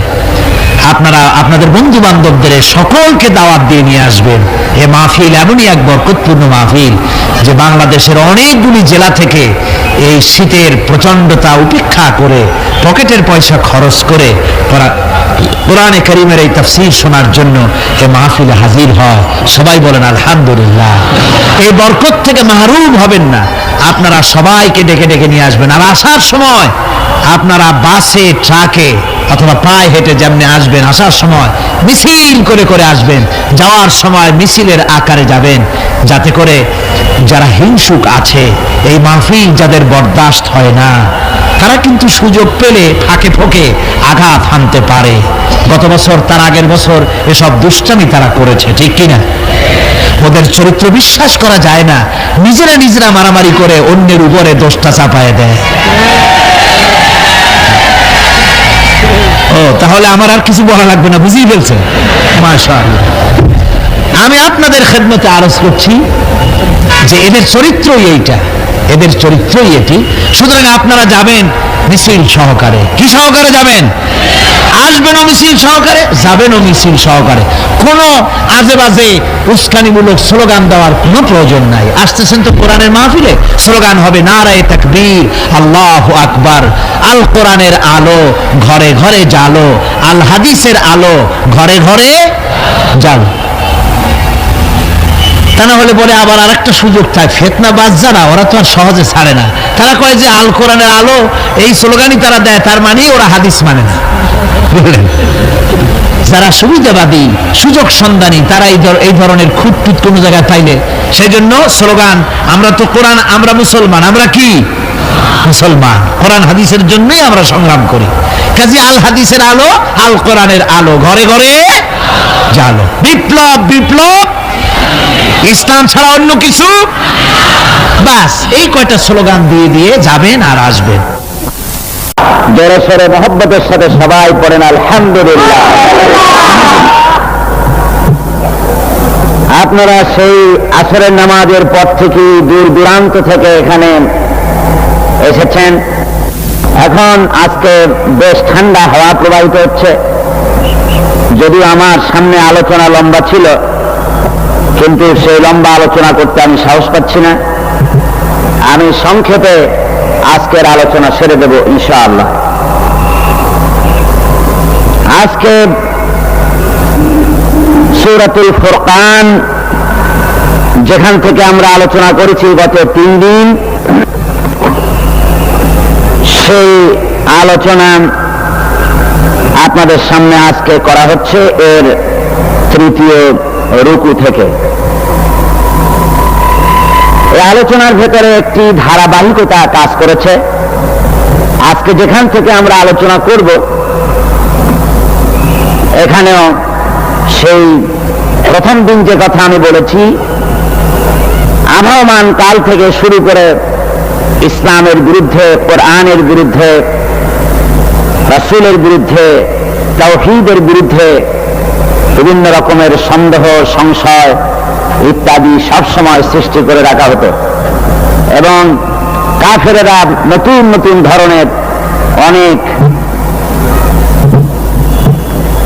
B: আপনারা আপনাদের বন্ধু বান্ধবদের সকলকে দাওয়াত দিয়ে নিয়ে আসবেন। এ মাহফিল এমনই এক বরকতপূর্ণ মাহফিল যে বাংলাদেশের অনেকগুলি জেলা থেকে এই শীতের প্রচণ্ডতা উপেক্ষা করে পকেটের পয়সা খরচ করে কোরআনে কারীমের এই তাফসীর শোনার জন্য এ মাহফিলে হাজির হয়। সবাই বলেন আলহামদুলিল্লাহ। এই বরকত থেকে মাহরুম হবেন না। আপনারা সবাইকে ডেকে ডেকে নিয়ে আসবেন। আর আসার সময় আপনারা বাসে, ট্রাকে অথবা পায়ে হেঁটে যেমনি আসবেন, আসার সময় মিছিল করে করে আসবেন, যাওয়ার সময় মিছিলের আকারে যাবেন, যাতে করে যারা হিংসুক আছে, এই মাহফিল যাদের বরদাস্ত হয় না, তারা কিন্তু সুযোগ পেলে ফাঁকে ফোঁকে আঘাত হানতে পারে। গত বছর, তার আগের বছর এসব দুষ্টামি তারা করেছে, ঠিক কিনা? ওদের চরিত্র বিশ্বাস করা যায় না। নিজেরা নিজেরা মারামারি করে অন্যের উপরে দোষটা চাপায় দেয়। ও, তাহলে আমার আর কিছু বলা লাগবে না, বুঝিয়ে ফেলছেন? মাশাআল্লাহ। আমি আপনাদের খেদমতে আরজ করছি যে এদের চরিত্রই এইটা, এদের চরিত্রই এটি। সুতরাং আপনারা যাবেন মিছিল সহকারে। কি সহকারে যাবেন? আসবেনও মিছিল সহকারে, যাবেনও মিছিল সহকারে। কোনো আজে বাজে উস্কানিমূলক স্লোগান দেওয়ার কোনো প্রয়োজন নাই। আসতেছেন তো কোরআনের মাহফিলে, স্লোগান হবে নারায়ে তাকবীর, আল্লাহু আকবার, আল কোরআনের আলো ঘরে ঘরে জালো, আল হাদিসের আলো ঘরে ঘরে জালো। তা না হলে বলে আবার আরেকটা সুযোগ চায়, ফিতনাবাজ যারা, ওরা তো আর সহজে ছাড়ে না। তারা কয় যে আল কোরআনের আলো, এই স্লোগানই তারা দেয়, তার মানে ওরা হাদিস মানে না। বুঝলেন? যারা সুবিধাবাদী, সুযোগ সন্ধানী, তারা এই ধরনের খুঁতটুত কোনো জায়গায় পাইলে সেই জন্য স্লোগান, আমরা তো কোরআন, আমরা মুসলমান, আমরা কি মুসলমান, কোরআন হাদিসের জন্যই আমরা সংগ্রাম করি। কাজী আল হাদিসের আলো, আল কোরআনের আলো ঘরে ঘরে জালো। বিপ্লব, বিপ্লব, ইসলাম ছাড়া অন্য কিছু, বাস এই কয়টা স্লোগান দিয়ে দিয়ে যাবেন আর আসবেন।
A: জোরে সোরে মহব্বতের সাথে সবাই পড়েন আলহামদুলিল্লাহ। আপনারা সেই আসরের নামাজের পর থেকে দূর দূরান্ত থেকে এখানে এসেছেন। এখন আজকে বেশ ঠান্ডা হাওয়া প্রবাহিত হচ্ছে। যদিও আমার সামনে আলোচনা লম্বা ছিল, কিন্তু সেই লম্বা আলোচনা করতে আমি সাহস পাচ্ছি না। আমি সংক্ষেপে আজকের আলোচনা সেরে দেব ইনশাআল্লাহ। আজকে সূরাতুল ফুরকান, যেখান থেকে আমরা আলোচনা করেছি গত 3 দিন, সেই আলোচনা আপনাদের সামনে আজকে করা হচ্ছে এর 3য় রুকু থেকে। এই আলোচনার ভেতরে একটি ধারাবাহিকতা কাজ করেছে। আজকে যেখান থেকে আমরা আলোচনা করব, এখানেও সেই প্রথম দিন যে কথা আমি বলেছি, আবহমান কাল থেকে শুরু করে ইসলামের বিরুদ্ধে, কোরআনের বিরুদ্ধে, রাসূলের বিরুদ্ধে, তাওহীদের বিরুদ্ধে বিভিন্ন রকমের সন্দেহ, সংশয় ইত্যাদি সবসময় সৃষ্টি করে রাখা হতো। এবং কাফেরেরা নতুন নতুন ধরনের অনেক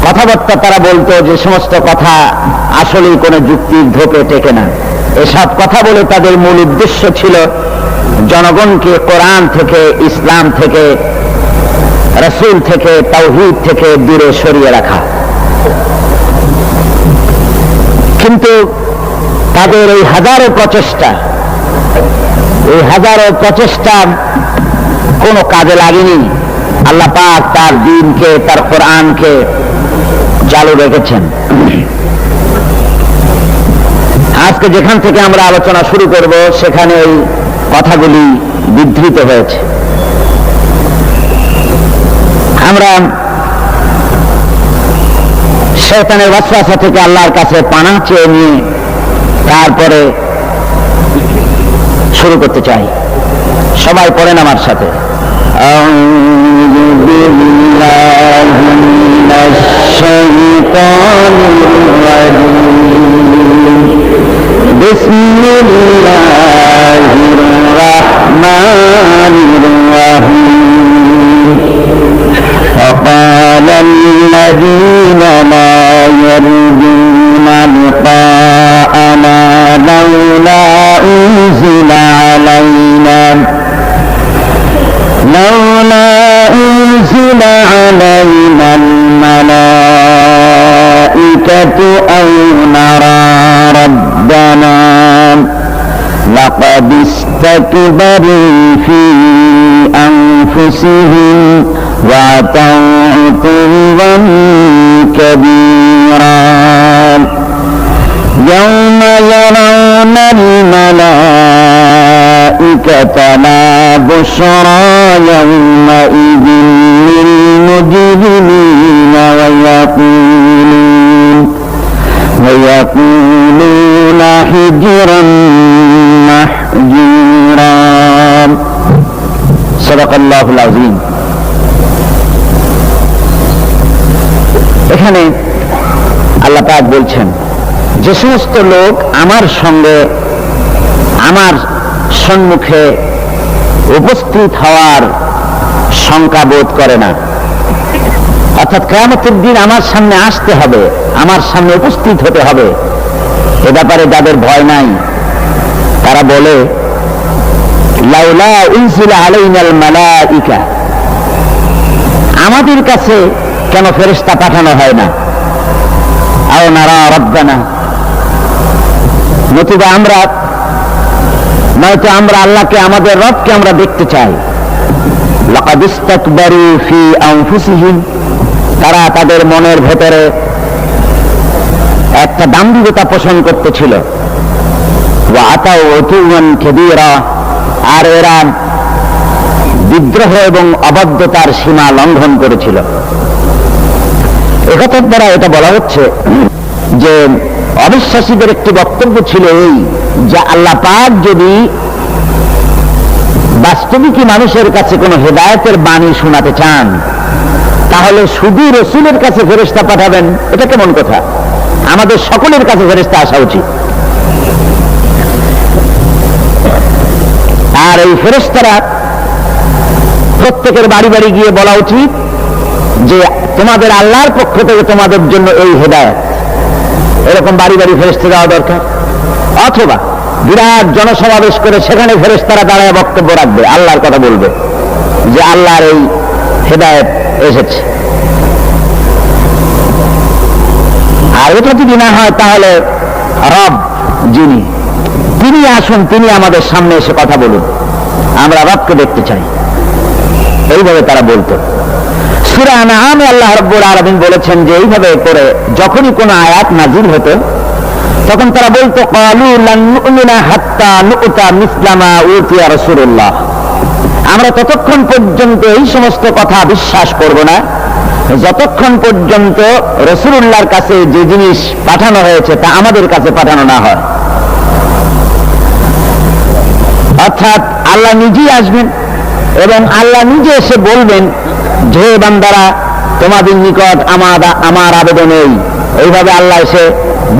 A: কথাবার্তা তারা বলতো, যে সমস্ত কথা আসলেই কোনো যুক্তির ধোপে টেকে না। এসব কথা বলে তাদের মূল উদ্দেশ্য ছিল জনগণকে কোরআন থেকে, ইসলাম থেকে, রাসূল থেকে, তাওহীদ থেকে দূরে সরিয়ে রাখা। কিন্তু তাদের এই হাজারো প্রচেষ্টা কোনো কাজে লাগেনি। আল্লাহ পাক তার দ্বীনকে, তার কোরআনকে চালু রেখেছেন। আজকে যেখান থেকে আমরা আলোচনা শুরু করব সেখানে এই কথাগুলি বিধৃত হয়েছে। আমরা শয়তানের ওয়াসওয়াসা থেকে আল্লাহর কাছে পানাহ চেয়ে নিয়ে তারপরে শুরু করতে চাই। সবাই পড়েন আমার সাথে, আউযু বিল্লাহি মিনাশ শাইতানির রাজীম, বিসমিল্লাহির রাহমানির রাহিম। فقال الذين لا يرجون لقاءنا لولا أنزل علينا الملائكة أو نرى ربنا لقد استكبروا في أنفسهم وعتوا عتوا كبيرا يوم يرون الملائكة لا بشرى يومئذ للمجرمين ويقولون حجرا محجورا صدق الله العظيم। এখানে আল্লাহ পাক বলছেন, যে সমস্ত লোক আমার সঙ্গে আমার সম্মুখে উপস্থিত হওয়ার শঙ্কা বোধ করে না, অর্থাৎ কিয়ামতের দিন আমার সামনে আসতে হবে, আমার সামনে উপস্থিত হতে হবে, এ ব্যাপারে যাদের ভয় নাই, তারা বলে লাউলা উনজিলা আলাইনাল মালাইকা, আমাদের কাছে কেন ফেরেশতা পাঠানো হয় না, আও নারা রাব্বানা, নয়তো আমরা আল্লাহকে, আমাদের রবকে আমরা দেখতে চাই। লাকাদ ইস্তাকবারু ফি আনফুসিহিম, তারা তাদের মনের ভেতরে একটা দাম্ভিকতা পোষণ করতেছিল। ওয়া আতাউ উতুওয়ান কাবীরা, আর এরা বিদ্রোহ এবং অবাধ্যতার সীমা লঙ্ঘন করেছিল। একথার দ্বারা এটা বলা হচ্ছে যে অবিশ্বাসীদের একটি বক্তব্য ছিল এই, যে আল্লাহ পাক যদি বাস্তবিকই মানুষের কাছে কোনো হেদায়েতের বাণী শোনাতে চান, তাহলে শুধু রসুলের কাছে ফেরেশতা পাঠাবেন, এটা কেমন কথা? আমাদের সকলের কাছে ফেরেশতা আসা উচিত। আর এই ফেরেশতারা প্রত্যেকের বাড়ি বাড়ি গিয়ে বলা উচিত যে তোমাদের আল্লাহর পক্ষ থেকে তোমাদের জন্য এই হেদায়েত, এরকম বাড়ি বাড়ি ফেরেশতা দেওয়া দরকার। অথবা বিরাট জনসমাবেশ করে সেখানে ফেরেশতারা দাঁড়ায় বক্তব্য রাখবে, আল্লাহর কথা বলবে যে আল্লাহর এই হেদায়েত এসেছে। আর এটা যদি না হয়, তাহলে রব যিনি, তিনি আসুন, তিনি আমাদের সামনে এসে কথা বলুন, আমরা রবকে দেখতে চাই, এইভাবে তারা বলতো। সূরা আনআমে আল্লাহ রাব্বুল আলামিন বলেছেন যে এইভাবে করে যখনই কোনো আয়াত নাযিল হতো, তখন তারা বলতো ক্বালু লান নু'মিনা হাত্তা নু'তা মিসলা মা উতিয়া রাসূলুল্লাহ, আমরা ততক্ষণ পর্যন্ত এই সমস্ত কথা বিশ্বাস করব না যতক্ষণ পর্যন্ত রাসূলুল্লাহর কাছে যে জিনিস পাঠানো হয়েছে তা আমাদের কাছে পাঠানো না হয়। অর্থাৎ আল্লাহ নিজেই আসবেন এবং আল্লাহ নিজে এসে বলবেন যে বান্দারা, তোমাদের নিকট আমার আবেদন এই, এইভাবে আল্লাহ এসে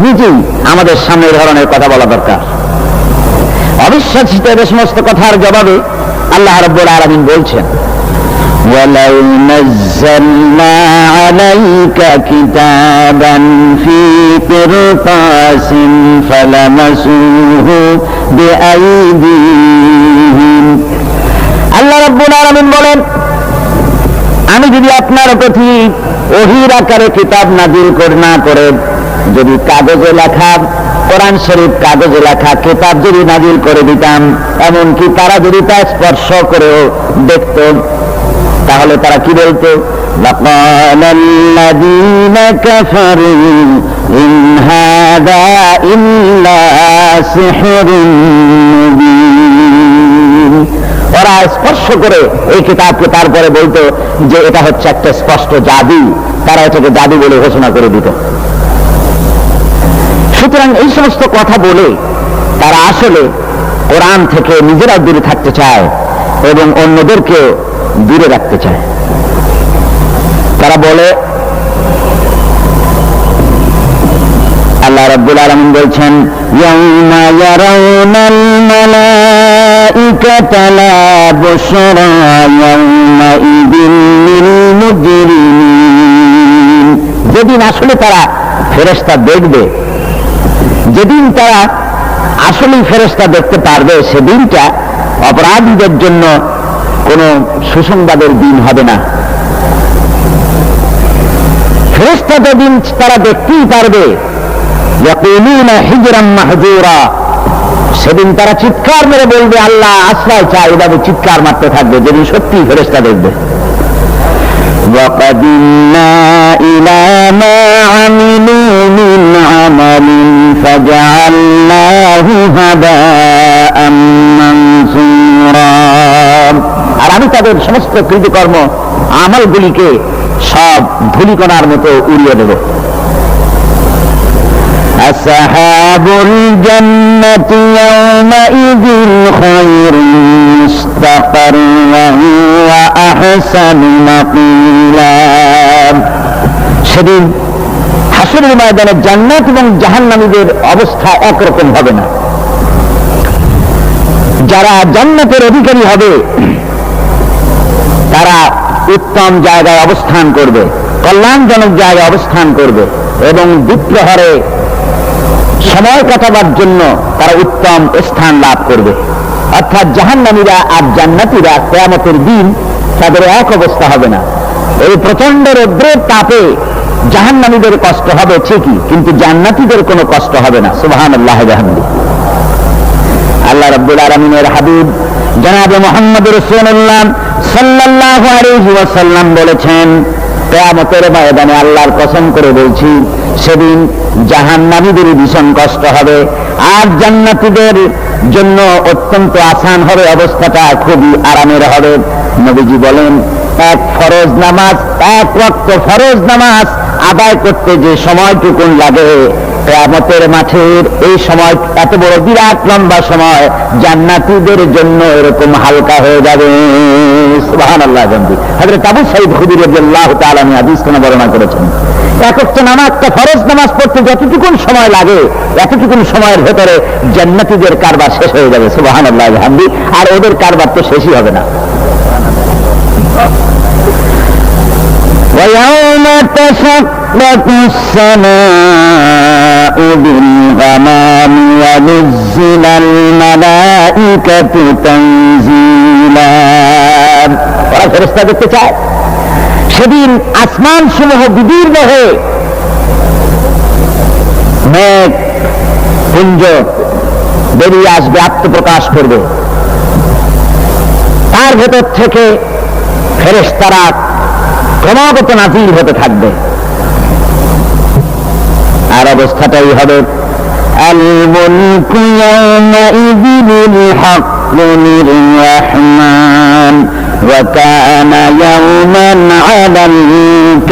A: নিজেই আমাদের সামনে এই ধরনের কথা বলা দরকার। অবিশ্বাসীদের সমস্ত কথার জবাবে আল্লাহ রাব্বুল আলামিন বলছেন, ওয়ালাউ নাযালনা আলাইকা কিতাবান ফি কিরতাসিন ফালামাসুহু বিআইদিহিম। আল্লাহ রাব্বুল আলামিন বলেন, আমি যদি আপনার প্রতি ওহীর আকারে কিতাব নাযিল না করে যদি কাগজে লেখা কোরআন শরীফ কাগজে লেখা কিতাব যদি নাযিল করে দিতাম, এমনকি তারা যদি তা স্পর্শ করেও দেখত, তাহলে তারা কি বলতো?
C: لقال الذين كفروا إن هذا إلا سحر مبين। ওরা স্পর্শ করে এই কিতাবকে তারপরে বলতো যে এটা হচ্ছে একটা স্পষ্ট জাদু, তারা এটাকে জাদু বলে ঘোষণা করে দিত। সুতরাং এই সমস্ত কথা বলে তারা আসলে কোরআন থেকে নিজেরা দূরে থাকতে চায় এবং অন্যদেরকে দূরে রাখতে চায়। তারা বলে, আল্লাহ রাব্বুল আলামিন বলছেন, ইয়াউমা ইয়ারাউনাল মালাইকাতা লা বুশরা ইয়াউমাইযিন লিল মুজরিমিন। যেদিন আসলে তারা ফেরেশতা দেখবে, যেদিন তারা আসলেই ফেরেশতা দেখতে পারবে, সেদিনটা অপরাধীদের জন্য কোনো সুসংবাদের দিন হবে না। ফেরেশতা যেদিন তারা দেখতেই পারবে, ইয়াকুলুনা হিজরাম মাহজুরা, সেদিন তারা চিৎকার মেরে বলবে আল্লাহ আশ্রয় চাই, এভাবে চিৎকার মারতে থাকবে যেদিন সত্যি ফেরেশতা দেখবে। وَقَدِمْنَا إِلَى مَا عَمِلُوا مِنْ عَمَلٍ فَجَعَلْنَاهُ هَبَاءً مَنْثُورًا। আর আমি তাদের সমস্ত কৃতকর্ম আমলগুলিকে সব ধূলিকণার মতো উড়িয়ে দেব। أصحاب الجنة يومئذ خير مستقرا وأحسن مقيلا। সেদিন হাসরের ময়দানে জান্নাত এবং জাহান্নামীদের অবস্থা একরকম হবে না। যারা জান্নাতের অধিকারী হবে তারা উত্তম জায়গায় অবস্থান করবে, কল্যাণজনক জায়গায় অবস্থান করবে এবং দুঃপ্রহরে সময় কাটাবার জন্য তারা উত্তম স্থান লাভ করবে। অর্থাৎ জাহান্নামীরা আর জান্নাতীরা কিয়ামতের দিন তাদের এক অবস্থা হবে না। এই প্রচন্ড রৌদ্রের তাপে জাহান্নামীদের কষ্ট হবে ঠিকই, কিন্তু জান্নাতীদের কোনো কষ্ট হবে না। সুবহানাল্লাহ ওয়া বিহামদিহি। আল্লাহ রাব্বুল আলামিনের হাবিব জনাবে মুহাম্মদ রাসূলুল্লাহ সাল্লাল্লাহু আলাইহি ওয়াসাল্লাম বলেছেন, কিয়ামতের ময়দানে আল্লাহর কসম করে বলছি, সেদিন জাহান্নামীদের ভীষণ কষ্ট হবে আর জান্নাতীদের জন্য অত্যন্ত আসান হবে, অবস্থাটা খুবই আরামের হবে। নবীজি বলেন, এক ফরজ নামাজ, এক ওয়াক্ত ফরজ নামাজ আদায় করতে যে সময়টুকুন লাগে, কিয়ামতের মাঠের এই সময় এত বড় বিরাট লম্বা সময় জান্নাতীদের জন্য এরকম হালকা হয়ে যাবে। সুবহানাল্লাহ। হযরত আবু সাঈদ খুদরী রাদিয়াল্লাহু তাআলা হাদিসটা বর্ণনা করেছেন, এক ওয়াক্ত নামাজটা ফরজ নামাজ পড়তে যতটুকুন সময় লাগে, এতটুকুন সময়ের ভেতরে জান্নাতীদের কারবার শেষ হয়ে যাবে। সুবহানাল্লাহ ওয়া বিহামদিহি। আর ওদের কারবার তো শেষই হবে না। ويوم تشقق السماء بالغمام ونزل الملائكة تنزيلا। ওরা ফেরেশতা দেখতে চায়, সেদিন আসমান সমূহ বিদীর্ণ হয়ে মেঘ পুঞ্জ বেরিয়ে আসবে, আত্মপ্রকাশ করবে। তার ভেতর থেকে ফেরেশতারা ক্রমাগত নাযিল হতে থাকবে। আর অবস্থাটাই হবে, আল মুলকু ইয়াওমাইযিল হাক্কু লির-রাহমান ওয়া কানা ইয়াওমান আলাল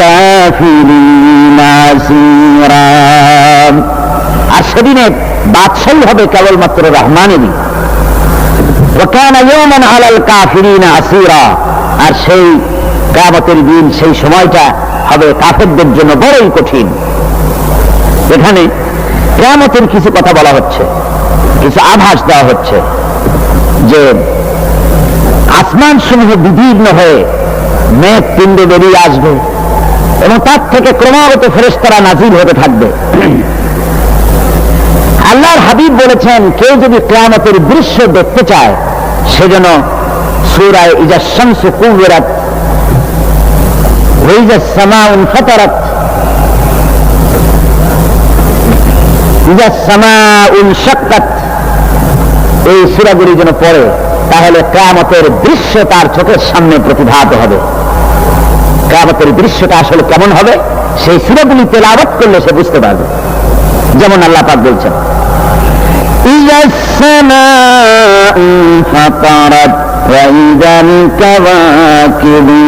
C: কাফিরিনা আসীরা। আর সেদিনে বাদশাহী হবে কেবলমাত্র রহমানেরই। ওয়া কানা ইয়াওমান আলাল কাফিরিনা আসীরা। আর সেই কিয়ামতের দিন, সেই সময়টা হবে কাফেরদের জন্য বড়ই কঠিন। এখানে কিয়ামতের কিছু কথা বলা হচ্ছে, কিছু আভাস দেওয়া হচ্ছে যে আসমান সমূহ বিদীর্ণ হয়ে মেঘ পিণ্ড বেরিয়ে আসবে এবং তার থেকে ক্রমাগত ফেরেশতারা নাযিল হতে থাকবে। আল্লাহর হাবিব বলেছেন, কেউ যদি কিয়ামতের দৃশ্য দেখতে চায় সেজন্য সূরা ইযা শামসু কুওয়ারাত ওয়া ইযা সামাউ ফাতারাত ইযা সামাউ শাক্কাত, এই সূরাগুলি যেন পড়ে, তাহলে কিয়ামতের দৃশ্য তার চোখের সামনে প্রতিভাত হবে। কিয়ামতের দৃশ্যটা আসলে কেমন হবে সেই সূরাগুলি তেলাওয়াত করলে সে বুঝতে পারবে। যেমন আল্লাহ পাক বলছেন, ইযাস সামাউ ফাতারাত ওয়া ইযাল কাওয়াকিবু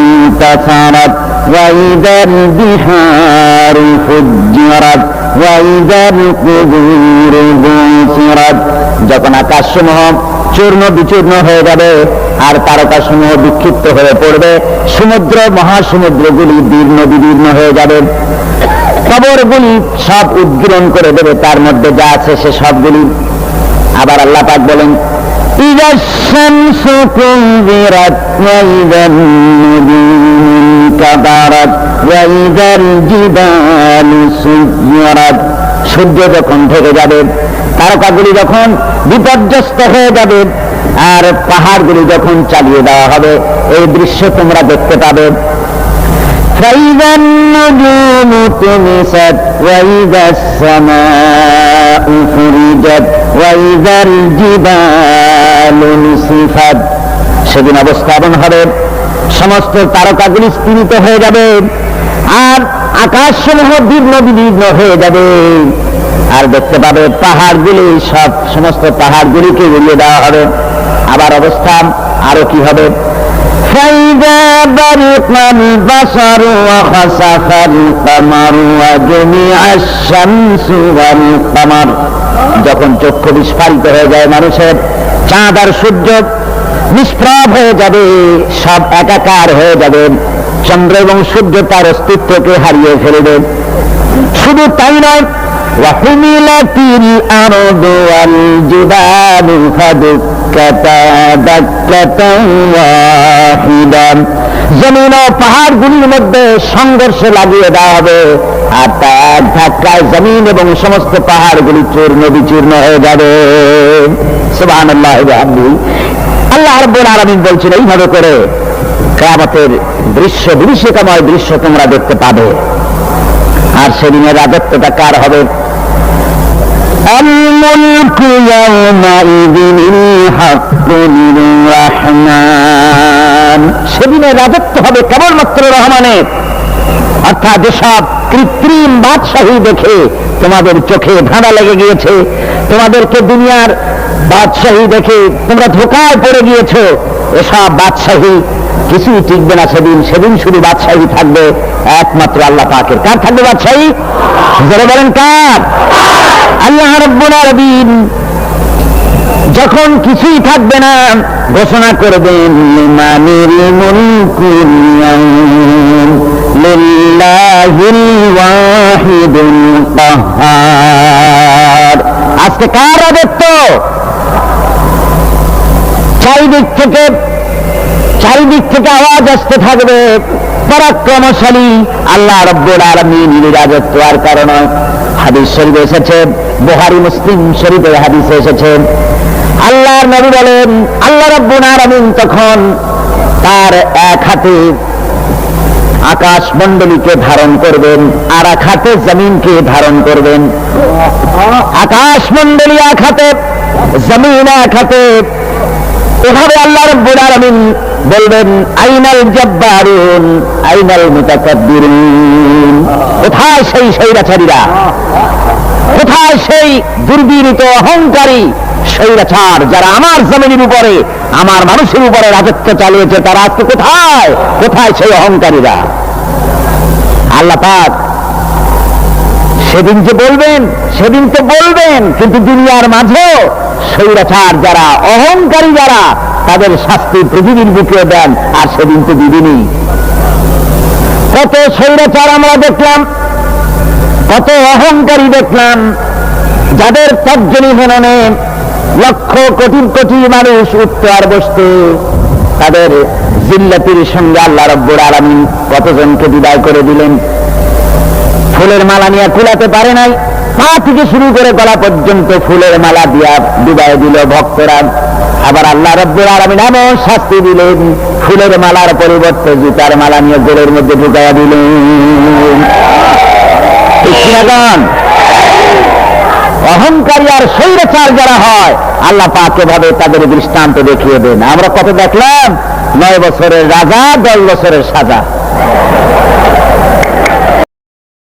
C: তাসারাত ওয়া ইযাল বিহারু ফুজ্জিরাত ওয়া ইযাল কুবুরু বুসিরাত। যখন আকাশসমূহ চূর্ণ বিচূর্ণ হয়ে যাবে আর তারকাসমূহ বিক্ষিপ্ত হয়ে পড়বে, সমুদ্র মহাসমুদ্রগুলি দীর্ণ বিদীর্ণ হয়ে যাবে, কবরগুলি সব উদ্গীরণ করে দেবে, তার মধ্যে যা আছে সে সবগুলি। আবার আল্লাহ পাক বলেন, ইযাশ শামসু কুবিরাত ওয়া ইযান নুজুমু কাদারাত ওয়া ইযাল জিবালু সুয়িরাত। সূর্য যখন ঢেকে যাবে, তারকাগুলি যখন বিপর্যস্ত হয়ে যাবে আর পাহাড়গুলি যখন চালিয়ে দেওয়া হবে, এই দৃশ্য তোমরা দেখতে পাবে। فإذا النجوم طمست وإذا السماء فرجت وإذا الجبال نسفت। সেদিন অবস্থাপন হবে, সমস্ত তারকাগুলি স্থিরিত হয়ে যাবে আর আকাশসমূহ দীর্ণ বিদীর্ণ হয়ে যাবে। আর দেখতে পাবে পাহাড়গুলি, সমস্ত পাহাড়গুলিকে উড়িয়ে দেওয়া হবে। আবার অবস্থা আরো কি হবে, فإذا برق البصر وخسف القمر وجمع الشمس والقمر। যখন চক্ষু বিস্ফারিত হয়ে যায় মানুষের, চাঁদ আর সূর্য নিষ্প্রভ হয়ে যাবে, সব একাকার হয়ে যাবে, চন্দ্র এবং সূর্য তার অস্তিত্বকে হারিয়ে ফেলবে। শুধু তাই নয়, وحملت الأرض والجبال فدكتا دكة واحدة। জমিন ও পাহাড়গুলির মধ্যে সংঘর্ষ লাগিয়ে দেওয়া হবে আর তার ধাক্কায় জমিন এবং সমস্ত পাহাড়গুলি চূর্ণ বিচূর্ণ হয়ে যাবে। সুবহানাল্লাহ ওয়া বিহামদিহি। আল্লাহ রাব্বুল আলামিন বলছেন, এইভাবে করে কিয়ামতের দৃশ্য, বিভীষিকাময় দৃশ্য তোমরা দেখতে পাবে। আর সেদিনের রাজত্বটা কার হবে? الملك يومئذ الحق للرحمن। সেদিনের রাজত্ব হবে কেবলমাত্র রহমানের। অর্থাৎ যেসব কৃত্রিম বাদশাহী দেখে তোমাদের চোখে ধাঁধা লেগে গিয়েছে, তোমাদেরকে দুনিয়ার বাদশাহী দেখে তোমরা ধোঁকায় পড়ে গিয়েছো, এসব বাদশাহী কিছুই টিকবে না সেদিন। সেদিন শুধু বাদশাহী থাকবে একমাত্র আল্লাহ পাকের। কার থাকবে বাদশাহী? যারা বলেন কার? আল্লাহ রাব্বুল আলামিন যখন কিছুই থাকবে না ঘোষণা করবেন, লিমানিল মুলকুল ইয়াউম লিল্লাহিল ওয়াহিদুল কাহ্হার। আজকে কার রাজত্ব? চারিদিক থেকে আওয়াজ আসতে থাকবে, পরাক্রমশালী আল্লাহ রাব্বুল আলামিনের রাজত্ব। আর কারণে হাদিস শরীফে এসেছে, বুখারী মুসলিম শরীফে হাদিসে এসেছে, আল্লাহর নবী বলেন, আল্লাহ রাব্বুল আলামিন তখন তার এক হাতে আকাশ মণ্ডলীকে ধারণ করবেন আর এক হাতে জমিনকে ধারণ করবেন। আকাশ মণ্ডলী এক হাতে, জমিন এক হাতে। এভাবে আল্লাহ রাব্বুল আলামিন বলবেন, আইনাল জাব্বারুন আইনাল মুতাকাব্বিরুন। কোথায় সেই স্বৈরাচারীরা? কোথায় সেই দুর্বীরিত অহংকারী স্বৈরাচার যারা আমার জমিনের উপরে, আমার মানুষের উপরে রাজত্ব চালিয়েছে? তারা আজকে কোথায়? কোথায় সেই অহংকারীরা? আল্লাহ পাক সেদিন যে বলবেন, সেদিন তো বলবেন, কিন্তু দুনিয়ার মাঝেও স্বৈরাচার যারা, অহংকারী যারা, তাদের শাস্তি পৃথিবীর বুকে দেন। আর সেদিন তো দিদিনি। কত স্বৈরাচার আমরা দেখলাম, কত অহংকারী দেখলাম, যাদের তর্জনী হননে লক্ষ কোটি কোটি মানুষ উঠত আর বসত। তাদের জিল্লাতির সঙ্গে আল্লাহ রাব্বুল আলামিন কতজনকে বিদায় করে দিলেন। ফুলের মালা নিয়ে কুলাতে পারে নাই, পা থেকে শুরু করে গলা পর্যন্ত ফুলের মালা দিয়া বিদায় দিল ভক্তরা। আবার আল্লাহ রাব্বুল আলামিন এমন শাস্তি দিলেন, ফুলের মালার পরিবর্তে জুতার মালা নিয়ে গোলের মধ্যে ঢুকাইয়া দিলেন। অহংকারী আর স্বৈরাচার যারা হয় আল্লাহ পাক এভাবে তাদের দৃষ্টান্ত দেখিয়ে দেন। আমরা কত দেখলাম, 9 বছরের রাজা 10 বছরের সাজা।